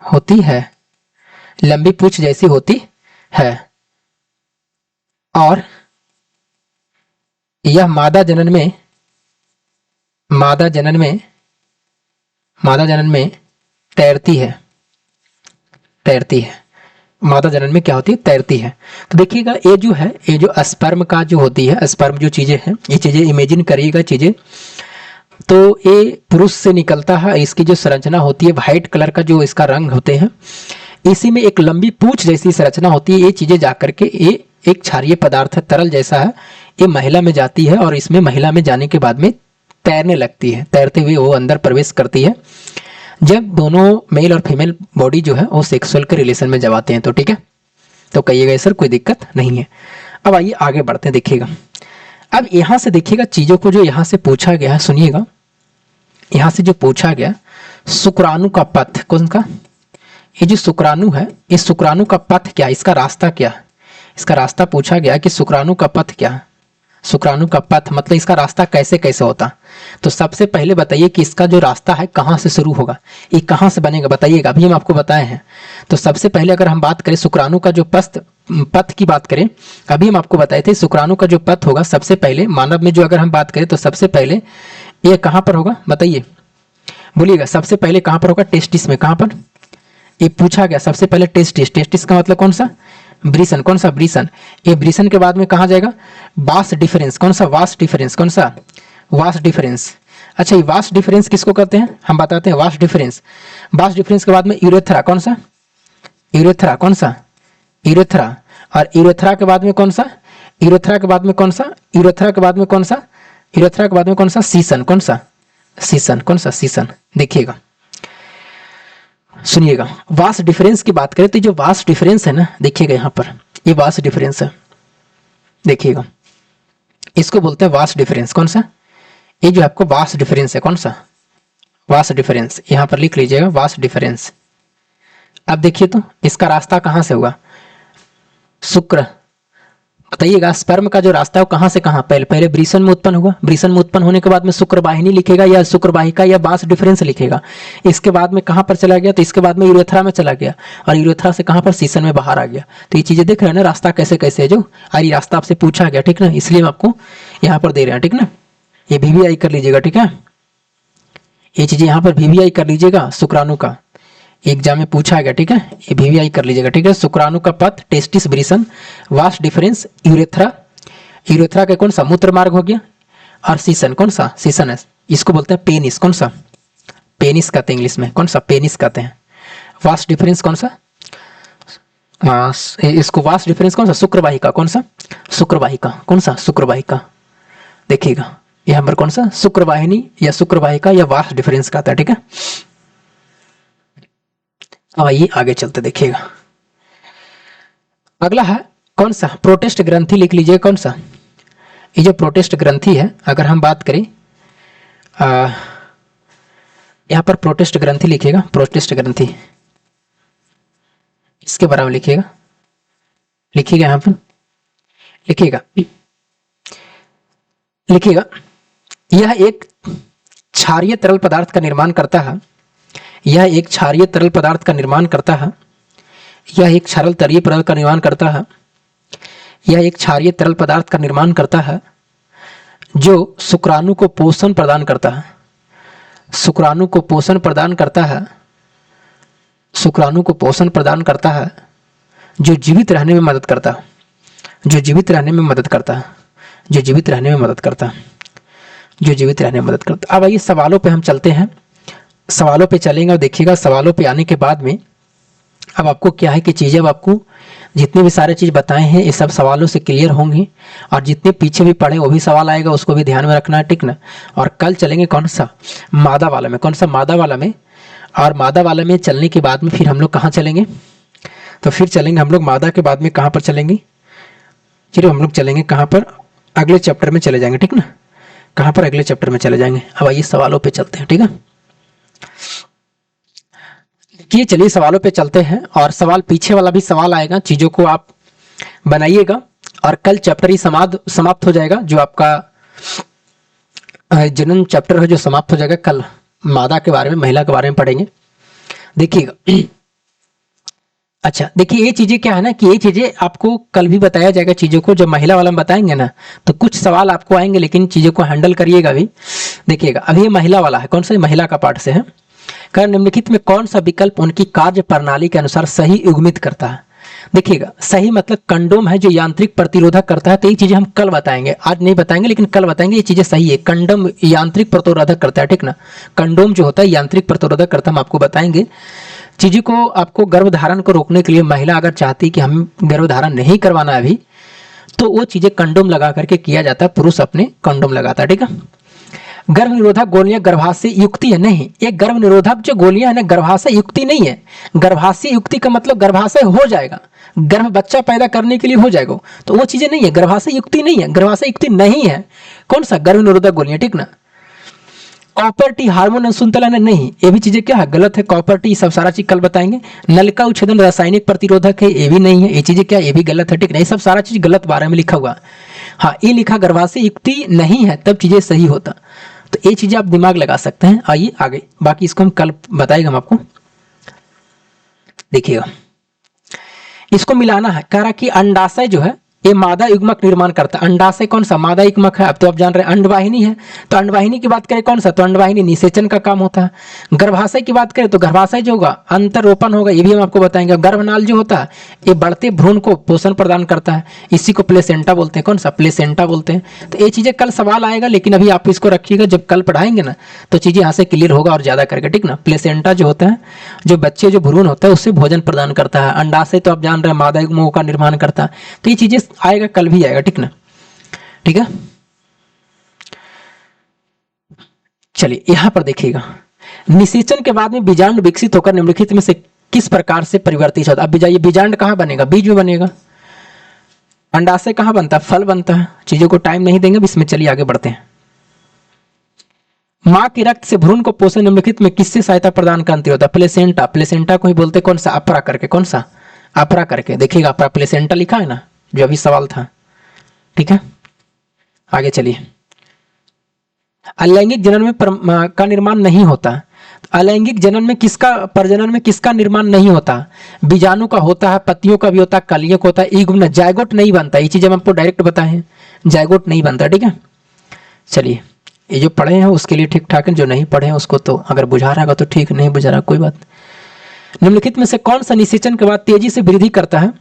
होती है। लंबी पूंछ जैसी होती है और यह मादा जनन में तैरती है। मादा जनन में क्या होती है? तैरती है। तो देखिएगा ये जो है, ये जो स्पर्म का जो होती है, स्पर्म जो चीजें हैं, ये चीजें इमेजिन करिएगा चीजें। तो ये पुरुष से निकलता है। इसकी जो संरचना होती है व्हाइट कलर का जो इसका रंग होते हैं, इसी में एक लंबी पूंछ जैसी संरचना होती है। ये चीजें जाकर के ये एक क्षारीय पदार्थ है, तरल जैसा है, ये महिला में जाती है और इसमें महिला में जाने के बाद में तैरने लगती है। तैरते हुए वो अंदर प्रवेश करती है जब दोनों मेल और फीमेल बॉडी जो है वो सेक्सुअल के रिलेशन में जब आते हैं। तो ठीक है, तो कहिएगा सर कोई दिक्कत नहीं है। अब आइए आगे बढ़ते हैं। देखिएगा अब यहां से देखिएगा चीजों को जो यहां से पूछा गया है, सुनिएगा यहां से जो पूछा गया शुक्राणु का पथ कौन का, ये जो शुक्राणु है, इस शुक्राणु का पथ क्या, इसका रास्ता क्या, इसका रास्ता पूछा गया कि शुक्राणु का पथ क्या है। शुक्राणु का पथ मतलब इसका रास्ता कैसे कैसे होता। तो सबसे पहले बताइए कि इसका जो रास्ता है कहाँ से शुरू होगा, ये कहाँ से बनेगा बताइएगा, अभी हम आपको बताए हैं। तो सबसे पहले अगर हम बात करें शुक्राणु का जो पथ की बात करें, अभी हम आपको बताए थे शुक्राणु का जो पथ होगा सबसे पहले मानव में जो अगर हम बात करें तो सबसे पहले ये कहाँ पर होगा बताइए, बोलिएगा सबसे पहले कहाँ पर होगा, टेस्टिस में। कहाँ पर, ये पूछा गया सबसे पहले टेस्टिस। टेस्टिस का मतलब कौन सा, ब्रीसन। कौन सा, ब्रीसन। ये ब्रीसन के बाद में कहाँ जाएगा, वास डिफरेंस। कौन सा, वास डिफरेंस। कौन सा, वास डिफरेंस। अच्छा ये वास डिफरेंस किसको कहते हैं, हम बताते हैं वास डिफरेंस। वास डिफरेंस के बाद में यूरेथ्रा। कौन सा, यूरेथ्रा। कौन सा, यूरेथ्रा। और यूरेथ्रा के बाद में कौन सा, यूरेथ्रा के बाद में कौन सा, यूरेथ्रा के बाद में कौन सा, यूरेथ्रा के बाद में कौन सा, सीसन। कौन सा, सीसन। कौन सा, सीसन। देखिएगा सुनिएगा, वास डिफरेंस की बात करें तो जो वास डिफरेंस है ना, देखिएगा यहाँ पर ये वास डिफरेंस है, देखिएगा इसको बोलते हैं वास डिफरेंस। कौन सा, ये जो आपको वास डिफरेंस है, कौन सा, वास डिफरेंस, यहाँ पर लिख लीजिएगा वास डिफरेंस। अब देखिए तो इसका रास्ता कहाँ से होगा, शुक्र। बताइएगा स्पर्म का जो रास्ता है वो कहाँ से कहाँ, पहले पहले ब्रीसन में उत्पन्न होगा, ब्रीसन में उत्पन्न होने के बाद में शुक्र वाहिनी लिखेगा या शुक्र वाहिका या वास डिफरेंस लिखेगा। इसके बाद में कहाँ पर चला गया, तो इसके बाद में यूरेथ्रा में चला गया और यूरेथ्रा से कहाँ पर, सीसन में बाहर आ गया। तो ये चीजें देख रहे हैं ना रास्ता कैसे कैसे है जो, और ये रास्ता आपसे पूछा गया, ठीक ना, इसलिए हम आपको यहाँ पर दे रहे हैं, ठीक ना। ये VVI कर लीजिएगा, ठीक है, ये चीजें यहाँ पर VVI कर लीजिएगा, शुक्राणु का एग्जाम में पूछा गया, ठीक है, ये VVI कर लीजिएगा, ठीक है। शुक्राणु का पथ, testis, ब्रीसन, vas deferens, urethra, urethra का कौन सा, मूत्र मार्ग हो गया, और सीसन। कौन सा, सीसन है, इसको बोलते हैं पेनिस। कौन सा, पेनिस कहते हैं इंग्लिश में। कौन सा, पेनिस कहते हैं। वास डिफरेंस कौन सा, इसको वास डिफरेंस कौन सा, शुक्रवाहिका। कौन सा, शुक्रवाहिका। कौन सा, शुक्रवाहिका। देखिएगा यहाँ पर कौन सा, शुक्रवाहिनी या शुक्रवाहिका या वास डिफरेंस कहता है, ठीक है। अब आइए आगे चलते, देखिएगा अगला है कौन सा, प्रोटेस्ट ग्रंथि लिख लीजिए। कौन सा, ये जो प्रोटेस्ट ग्रंथि है अगर हम बात करें, यहाँ पर प्रोटेस्ट ग्रंथि लिखिएगा, प्रोटेस्ट ग्रंथि इसके बारे में लिखिएगा, लिखिएगा यहाँ पर लिखिएगा, लिखिएगा यह एक क्षारीय तरल पदार्थ का निर्माण करता है, यह एक क्षारीय तरल पदार्थ का निर्माण करता है, यह एक क्षारल तरीय पदार्थ का निर्माण करता है, यह एक क्षारीय तरल पदार्थ का निर्माण करता है जो शुक्राणु को पोषण प्रदान करता है, शुक्राणु को पोषण प्रदान करता है, शुक्राणु को पोषण प्रदान करता है, जो जीवित रहने में मदद करता है, जो जीवित रहने में मदद करता है, जो जीवित रहने में मदद करता है, जो जीवित रहने में मदद करता है। अब आइए सवालों पे हम चलते हैं, सवालों पे चलेंगे और देखिएगा सवालों पे आने के बाद में अब आपको क्या है कि चीज़ें, अब आपको जितने भी सारे चीज़ बताए हैं ये सब सवालों से क्लियर होंगी, और जितने पीछे भी पढ़े वो भी सवाल आएगा, उसको भी ध्यान में रखना है, ठीक ना। और कल चलेंगे कौन सा, मादा वाला में। कौन सा, मादा वाला में। और मादा वाला में चलने के बाद में फिर हम लोग कहाँ चलेंगे, तो फिर चलेंगे हम लोग मादा के बाद में कहाँ पर चलेंगे, फिर हम लोग चलेंगे कहाँ पर, अगले चैप्टर में चले जाएंगे, ठीक ना, कहाँ पर, अगले चैप्टर में चले जाएंगे। अब आइए सवालों पे चलते हैं, ठीक है। देखिए चलिए सवालों पे चलते हैं, और सवाल पीछे वाला भी सवाल आएगा, चीजों को आप बनाइएगा, और कल चैप्टर ही समाप्त हो जाएगा, जो आपका जनन चैप्टर है जो समाप्त हो जाएगा कल। मादा के बारे में, महिला के बारे में पढ़ेंगे, देखिएगा। अच्छा देखिए ये चीजें क्या है ना कि ये चीजें आपको कल भी बताया जाएगा, चीजों को जब महिला वाला में बताएंगे ना तो कुछ सवाल आपको आएंगे, लेकिन चीजों को हैंडल करिएगा भी। देखिएगा अभी ये महिला वाला है, कौन सा, महिला का पार्ट से है। निम्नलिखित में कौन सा विकल्प उनकी कार्य प्रणाली के अनुसार सही युग्मित करता है। देखिएगा सही मतलब कंडोम है जो यांत्रिक प्रतिरोधक करता है, तो ये चीजें हम कल बताएंगे, आज नहीं बताएंगे लेकिन कल बताएंगे। ये चीजें सही है, कंडोम यांत्रिक प्रतिरोधक करता है, ठीक ना। कंडोम जो होता है यांत्रिक प्रतिरोधक करता है, हम आपको बताएंगे। चीजों को आपको गर्भधारण को रोकने के लिए महिला अगर चाहती कि हम गर्भधारण नहीं करवाना अभी, तो वो चीजें कंडोम लगा करके किया जाता है, पुरुष अपने कंडोम लगाता है, ठीक है। गर्भ निरोधक गोलियां गर्भाशय युक्ति है नहीं, ये गर्भ निरोधक जो गोलियां है ना गर्भाशय युक्ति नहीं है। गर्भाशय युक्ति का मतलब गर्भाशय हो जाएगा, गर्भ बच्चा पैदा करने के लिए हो जाएगा, तो वो चीजें नहीं है, गर्भाशय युक्ति नहीं है, गर्भाशय युक्ति नहीं है कौन सा गर्भ निरोधक गोलियां, ठीक ना। कॉपर टी हार्मोन संतुलन है नहीं, ये भी चीजें क्या है गलत है, कॉपर टी सब सारा चीज कल बताएंगे। नलिका उच्छेदन रासायनिक प्रतिरोधक है, ये भी नहीं है, ये चीजें क्या ये भी गलत है, ठीक ना। ये सब सारा चीज गलत बारे में लिखा हुआ। हाँ ये लिखा गर्भाशय युक्ति नहीं है तब चीजें सही होता, तो ये चीजें आप दिमाग लगा सकते हैं। आइए आगे, बाकी इसको हम कल बताएगा हम आपको, देखिएगा। इसको मिलाना है, कह रहा कि अंडाशय जो है ये मादा युग्मक निर्माण करता है। अंडाशय कौन सा मादा युग्मक है, अब तो आप जान रहे हैं। अंडवाहिनी है, तो अंडवाहिनी की बात करें कौन सा, तो अंडवाहिनी निषेचन का काम होता है। गर्भाशय की बात करें तो गर्भाशय जो होगा अंतरोपण होगा, ये भी हम आपको बताएंगे। गर्भनाल जो होता है ये बढ़ते भ्रूण को पोषण प्रदान करता है, इसी को प्लेसेंटा बोलते हैं, कौन सा प्लेसेंटा बोलते हैं। तो ये चीजें कल सवाल आएगा, लेकिन अभी आप इसको रखिएगा, जब कल पढ़ाएंगे ना तो चीजें यहाँ से क्लियर होगा और ज्यादा करके, ठीक ना। प्लेसेंटा जो होता है जो बच्चे जो भ्रूण होता है उससे भोजन प्रदान करता है। अंडाशय तो आप जान रहे हैं मादा युग्मकों का निर्माण करता है, तो ये चीजें आएगा कल भी आएगा, ठीक ना, ठीक है। चलिए यहां पर देखिएगा, निषेचन के बाद में बीजांड विकसित होकर निम्नलिखित में से किस प्रकार से परिवर्तित होता है। अब जाइए बीजांड कहां बनेगा, बीज में बनेगा। अंडाशय कहां बनता है, फल बनता है। चीजों को टाइम नहीं देंगे, इसमें चलिए आगे बढ़ते हैं। मां के रक्त से भ्रूण को पोषण निम्नलिखित में किससे सहायता प्रदान करती होता है, प्लेसेंटा। प्लेसेंटा को ही बोलते कौन सा, अपरा करके, कौन सा अपरा करके, देखिएगा अपरा प्लेसेंटा लिखा है ना जो अभी सवाल था, ठीक है। आगे चलिए, अलैंगिक जनन में का निर्माण नहीं होता। अलैंगिक जनन में किसका, प्रजनन में किसका निर्माण नहीं होता, बीजाणु का होता है, पत्तियों का भी होता है, कलियों का होता है, युग्म जायगोट नहीं बनता। ये चीजें हम आपको डायरेक्ट बताए हैं, जायगोट नहीं बनता, ठीक है। चलिए ये जो पढ़े हैं उसके लिए ठीक ठाक है, जो नहीं पढ़े हैं उसको तो अगर बुझा रहा होगा तो ठीक, नहीं बुझा रहा कोई बात। निम्नलिखित में से कौन सा निषेचन के बाद तेजी से वृद्धि करता है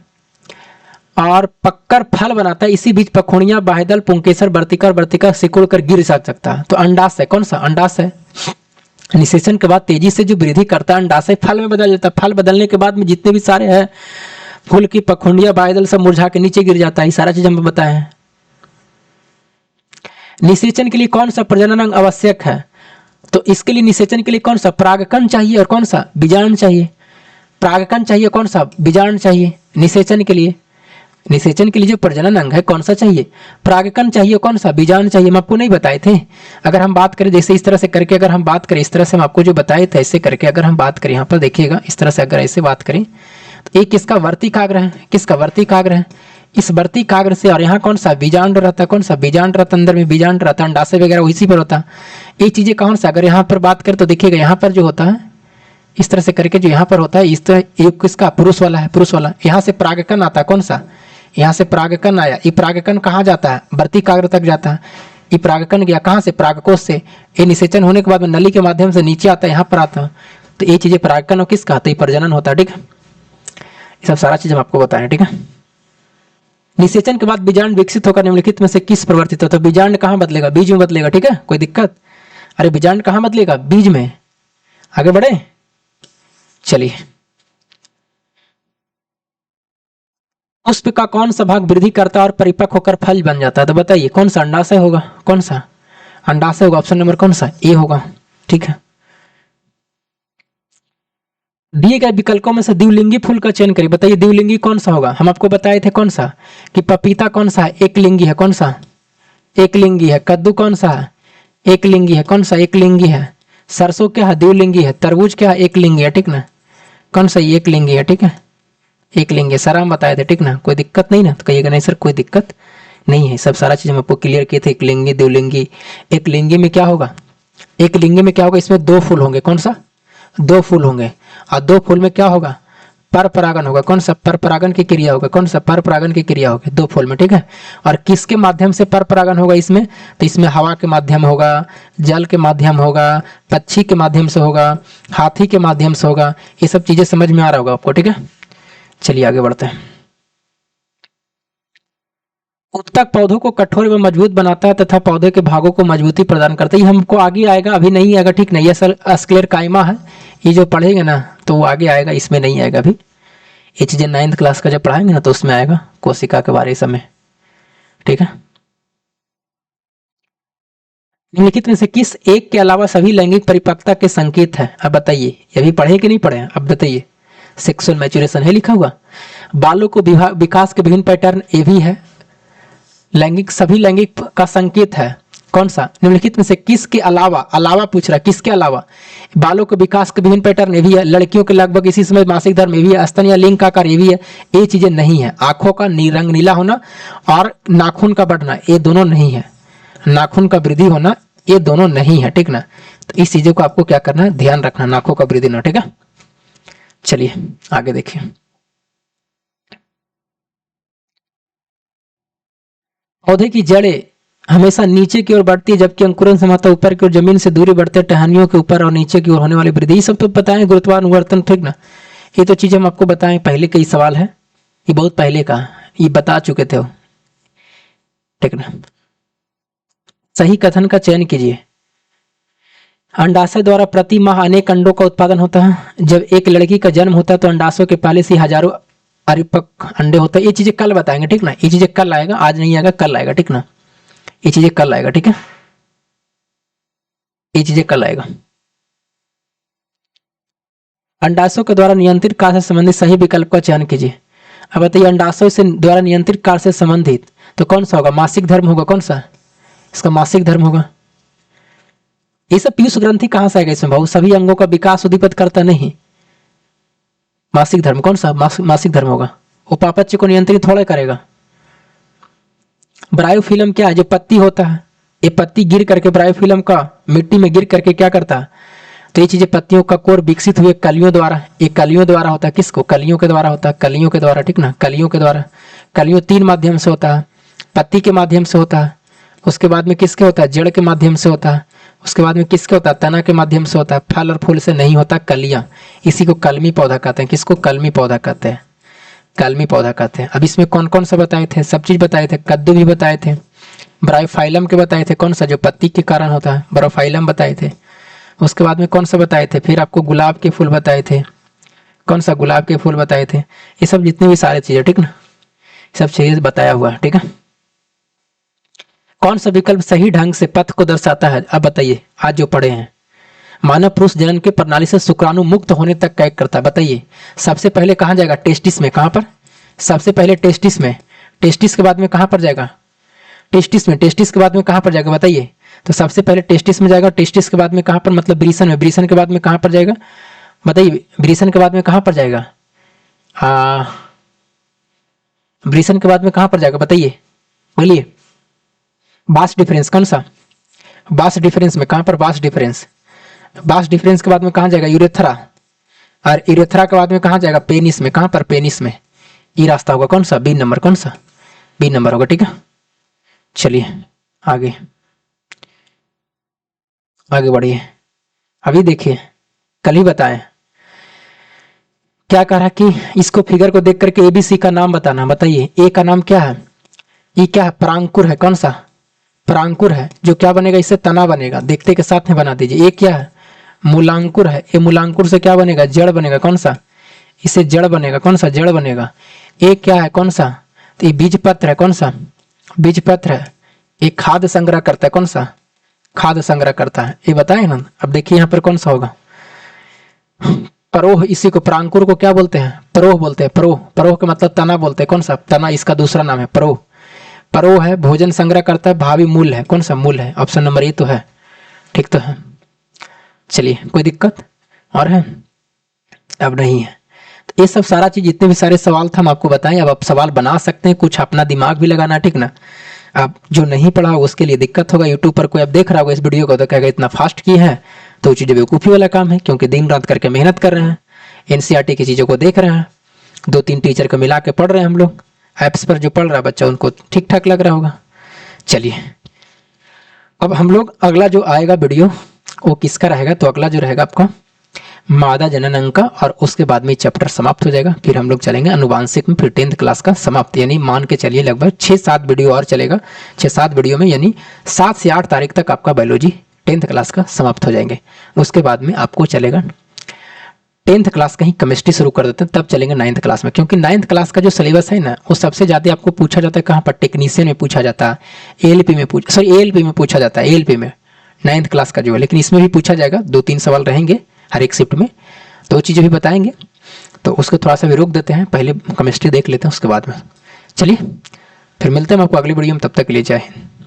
और पककर फल बनाता है, इसी बीच पखुड़ियां, बाह्यदल, पुंकेसर, वर्तिका, वर्तिका सिकुड़ कर गिर सकता है। तो अंडाशय कौन सा, अंडाशय निषेचन के बाद तेजी से जो वृद्धि करता है अंडाशय फल में बदल जाता है। फल बदलने के बाद में जितने भी सारे हैं फूल की पखुड़ियां, बाह्यदल सब मुरझा के नीचे गिर जाता है, ये सारा चीज हम बताए हैं। निषेचन के लिए कौन सा प्रजनन अंग आवश्यक है, तो इसके लिए निषेचन के लिए कौन सा परागकण चाहिए और कौन सा बीजांड चाहिए। परागकण चाहिए, कौन सा बीजांड चाहिए। निषेचन के लिए, निषेचन के लिए जो प्रजनन अंग है कौन सा चाहिए, परागकण चाहिए, कौन सा बीजांड चाहिए। हम आपको नहीं बताए थे, अगर हम बात करें जैसे इस तरह से करके, अगर हम बात करें इस तरह से हम आपको जो बताए थे ऐसे करके, अगर हम बात करें यहाँ पर देखिएगा इस तरह से अगर ऐसे बात करें तो एक किसका वर्तिकाग्र है, किसका वर्तिकाग्र है, इस वर्तिकाग्र से, और यहाँ कौन सा बीजांड रहता है, कौन सा बीजांड रहता है, अंदर में बीजांड रहता है, अंडाशय वगैरह इसी पर होता है। ये चीजें कौन सा, अगर यहाँ पर बात करें तो देखिएगा यहाँ पर जो होता है इस तरह से करके जो यहाँ पर होता है इस तरह, एक किसका पुरुष वाला है, पुरुष वाला। यहाँ से परागकण आता है, कौन सा, यहाँ से परागकण आया, ये परागकण कहाँ जाता है, वर्तिकाग्र तक जाता है। ये परागकण गया कहाँ से, परागकोश से, ये निषेचन होने के बाद में नली के माध्यम से नीचे आता है, यहाँ पर आता है। तो ये चीजें परागकण किसका, तो ये प्रजनन होता है, ठीक है। ये सब सारा चीज हम आपको बताएं, ठीक है। निषेचन के बाद बीजांड विकसित होकर निम्नलिखित में से किस परिवर्तित होता है, बीजांड कहाँ बदलेगा, बीज में बदलेगा, ठीक है, कोई दिक्कत। अरे बीजांड कहाँ बदलेगा, बीज में। आगे बढ़े, चलिए। पुष्प का कौन सा भाग वृद्धि करता है और परिपक्व होकर फल बन जाता है, तो बताइए कौन सा, अंडाशय होगा, कौन सा अंडाशय होगा, ऑप्शन नंबर कौन सा, ए होगा, ठीक है। दिए गए विकल्पों में से द्विलिंगी फूल का चयन करिए, बताइए द्विलिंगी कौन सा होगा। हम आपको बताए थे कौन सा, कि पपीता कौन सा है, एक लिंगी है, कौन सा एक लिंगी है। कद्दू कौन सा है, एक लिंगी है, कौन सा एक लिंगी है। सरसों क्या है, द्विलिंगी है। तरबूज क्या है, एक लिंगी है, ठीक ना, कौन सा एक लिंगी है, ठीक है, एक लिंगी है। सारा हम बताए थे, ठीक ना, कोई दिक्कत नहीं ना, तो कहिएगा नहीं सर कोई दिक्कत नहीं है, सब सारा चीज हम आपको क्लियर किए थे। एक लिंगी, द्विलिंगी। एक लिंगी में क्या होगा, एक लिंगी में क्या होगा, इसमें दो फूल होंगे, कौन सा, दो फूल होंगे, और दो फूल में क्या होगा, पर परागन होगा, कौन सा पर परागन की क्रिया होगा, कौन सा पर परागन की क्रिया होगी दो फूल में, ठीक है। और किसके माध्यम से पर परागन होगा इसमें, तो इसमें हवा के माध्यम होगा, जल के माध्यम होगा, पक्षी के माध्यम से होगा, हाथी के माध्यम से होगा। ये सब चीजें समझ में आ रहा होगा आपको, ठीक है। चलिए आगे बढ़ते हैं। उत्तक पौधों को कठोर एवं मजबूत बनाता है तथा पौधे के भागों को मजबूती प्रदान करता है। ये हमको आगे आएगा, अभी नहीं आएगा, ठीक नहीं। ये स्क्लेर कायमा है, ये जो पढ़ेंगे ना तो वो आगे आएगा, इसमें नहीं आएगा अभी। ये चीजें 9th क्लास का जब पढ़ाएंगे ना तो उसमें आएगा, कोशिका के बारे में, ठीक है। निम्नलिखित में से किस एक के अलावा सभी लैंगिक परिपक्वता के संकेत है? अब बताइए, ये भी पढ़े कि नहीं पढ़े? अब बताइए। सेक्सुअल मैच्योरेशन है लिखा हुआ। बालों को विकास के विभिन्न पैटर्न, ये भी है। लैंगिक, सभी लैंगिक का संकेत है। कौन सा? निम्नलिखित में से किसके अलावा, अलावा पूछ रहा है, किसके अलावा? बालों के विकास के विभिन्न पैटर्न, ये भी है। लड़कियों के लगभग इसी समय मासिक धर्म, ये भी है। स्तन या लिंग का आकार, ये भी है। ये चीजें नहीं है। आंखों का रंग नीला होना और नाखून का बढ़ना, ये दोनों नहीं है। नाखून का वृद्धि होना, ये दोनों नहीं है, ठीक ना। तो इस चीजों को आपको क्या करना है, ध्यान रखना, नाखों का वृद्धि ना, ठीक है। चलिए आगे देखिए। पौधे की जड़ें हमेशा नीचे की ओर बढ़ती है, जबकि अंकुरन समानता ऊपर की ओर जमीन से दूरी बढ़ते, टहनियों के ऊपर और नीचे की ओर होने वाली वृद्धि, ये सब तो बताएं। गुरुत्वानुवर्तन, ठीक ना। ये तो चीजें हम आपको बताएं, पहले का ही सवाल है, ये बहुत पहले का, ये बता चुके थे, ठीक ना। सही कथन का चयन कीजिए। अंडाशय द्वारा प्रति माह अनेक अंडों का उत्पादन होता है। जब एक लड़की का जन्म होता है तो अंडाशयों के पहले से हजारों परिपक्व अंडे होते हैं। ये चीजें कल बताएंगे, ठीक ना। ये चीजें कल आएगा, आज नहीं आएगा, कल आएगा, ठीक ना। ये चीजें कल आएगा, ठीक है। ये चीजें कल आएगा। अंडाशयों के द्वारा नियंत्रित कार्य से संबंधित सही विकल्प का चयन कीजिए। अब बताइए, अंडाशयों से द्वारा नियंत्रित कार्य से संबंधित तो कौन सा होगा? मासिक धर्म होगा। कौन सा? इसका मासिक धर्म होगा। ये सब पीयूष ग्रंथि कहां से आएगा इसमें भाऊ? सभी अंगों का विकास उद्दीपित करता नहीं। मासिक धर्म कौन सा? मासिक धर्म होगा। उपापचय को नियंत्रित थोड़ा करेगा। ब्रायोफिल्म क्या है? जो पत्ती होता है, ये पत्ती गिर करके, ब्रायोफिल्म का मिट्टी में गिर करके क्या करता है? तो ये चीजें पत्तियों का कोर विकसित हुए कलियों द्वारा, ये कलियों द्वारा होता है। किसको? कलियों के द्वारा होता है, कलियों के द्वारा, ठीक ना। कलियों के द्वारा, कलियों 3 माध्यम से होता है। पत्ती के माध्यम से होता है, उसके बाद में किसके होता है? जड़ के माध्यम से होता है, उसके बाद में किसके होता है? तना के माध्यम से होता है। फल और फूल से नहीं होता, कलियां। इसी को कलमी पौधा कहते हैं। किसको? कलमी पौधा कहते हैं, कलमी पौधा कहते हैं। अब इसमें कौन कौन सा बताए थे? सब चीज बताए थे। कद्दू भी बताए थे, ब्रायोफाइलम के बताए थे, कौन सा? जो पत्ती के कारण होता है, ब्रायोफाइलम बताए थे। उसके बाद में कौन सा बताए थे? फिर आपको गुलाब के फूल बताए थे। कौन सा? गुलाब के फूल बताए थे। ये सब जितने भी सारे चीजें, ठीक ना, सब चीजें बताया हुआ है, ठीक है। कौन सा विकल्प सही ढंग से पथ को दर्शाता है? अब बताइए, आज जो पढ़े हैं। मानव पुरुष जनन के प्रणाली से शुक्राणु मुक्त होने तक कैक करता है। बताइए, सबसे पहले कहाँ जाएगा? टेस्टिस में। कहाँ पर? सबसे पहले टेस्टिस में। टेस्टिस के बाद में कहाँ पर जाएगा? टेस्टिस में। टेस्टिस के बाद में कहाँ पर जाएगा? बताइए। तो सबसे पहले टेस्टिस में जाएगा। टेस्टिस के बाद में कहाँ पर? मतलब ब्रीसन में। ब्रीसन के बाद में कहाँ पर जाएगा? बताइए, ब्रीसन के बाद में कहाँ पर जाएगा? ब्रीसन के बाद में कहाँ पर जाएगा? बताइए, बोलिए। बास डिफरेंस। कौन सा? बास डिफरेंस में। कहाँ पर? बास डिफरेंस। बास डिफरेंस के बाद में कहाँ जाएगा? यूरेथ्रा। और यूरेथ्रा के बाद में कहाँ जाएगा? पेनिस में। कहाँ पर? पेनिस में। ये रास्ता होगा कौन सा? B number. कौन सा? बी नंबर होगा, ठीक है। चलिए आगे आगे बढ़िए। अभी देखिए, कल ही बताएं क्या कह रहा कि इसको फिगर को देख करके एबीसी का नाम बताना। बताइए, ए का नाम क्या है? ये क्या है? परांकुर है। कौन सा? परांकुर है। जो क्या बनेगा? इससे तना बनेगा। देखते के साथ में बना दीजिए। ये क्या है? मूलांकुर है। ये मूलांकुर से क्या बनेगा? जड़ बनेगा। कौन सा? इससे जड़ बनेगा। कौन सा? जड़ बनेगा। ये क्या है? कौन सा? तो ये बीज पत्र है। कौन सा? बीज पत्र है। ये खाद संग्रह करता है। कौन सा? खाद संग्रह करता है। ये बताए ना। अब देखिए यहाँ पर कौन सा होगा? परोह। इसी को, परांकुर को क्या बोलते हैं? परोह बोलते हैं। परोह। परोह का मतलब तना बोलते हैं। कौन सा? तना। इसका दूसरा नाम है परोह। परोह है, भोजन संग्रह करता है। भावी मूल है। कौन सा? मूल है। ऑप्शन नंबर ए तो है, ठीक तो है। चलिए, कोई दिक्कत और है? अब नहीं है। तो ये सब सारा चीज, जितने भी सारे सवाल था हम आपको बताएं। अब आप सवाल बना सकते हैं, कुछ अपना दिमाग भी लगाना, ठीक ना। अब जो नहीं पढ़ा उसके लिए दिक्कत होगा। यूट्यूब पर कोई अब देख रहा होगा इस वीडियो को तो कहेगा इतना फास्ट की है, तो चीजें बेवकूफ़ी वाला काम है, क्योंकि दिन रात करके मेहनत कर रहे हैं, एनसीईआरटी की चीज़ों को देख रहे हैं, 2-3 टीचर को मिला के पढ़ रहे हैं हम लोग। ऐप्स पर जो पढ़ रहा है बच्चा, उनको ठीक ठाक लग रहा होगा। चलिए, अब हम लोग अगला जो आएगा वीडियो वो किसका रहेगा? तो अगला जो रहेगा आपका मादा जनन अंग का, और उसके बाद में चैप्टर समाप्त हो जाएगा। फिर हम लोग चलेंगे अनुवांशिक में, फिर 10th क्लास का समाप्त। यानी मान के चलिए लगभग 6-7 वीडियो और चलेगा। 6-7 वीडियो में यानी 7 से 8 तारीख तक आपका बायोलॉजी 10th क्लास का समाप्त हो जाएंगे। उसके बाद में आपको चलेगा 10th क्लास का ही केमिस्ट्री शुरू कर देते हैं, तब चलेंगे 9th क्लास में। क्योंकि 9th क्लास का जो सिलेबस है ना, वो सबसे ज़्यादा आपको पूछा जाता है कहाँ पर? टेक्नीशियन में पूछा जाता है, एएलपी में पूछा जाता है, एएलपी में 9th क्लास का जो है, लेकिन इसमें भी पूछा जाएगा, 2-3 सवाल रहेंगे हर एक शिफ्ट में, तो वो चीज़ें भी बताएंगे। तो उसको थोड़ा सा भी रोक देते हैं, पहले केमिस्ट्री देख लेते हैं उसके बाद में। चलिए फिर मिलते हैं हम आपको अगली वीडियो में, तब तक के लिए जय हिंद।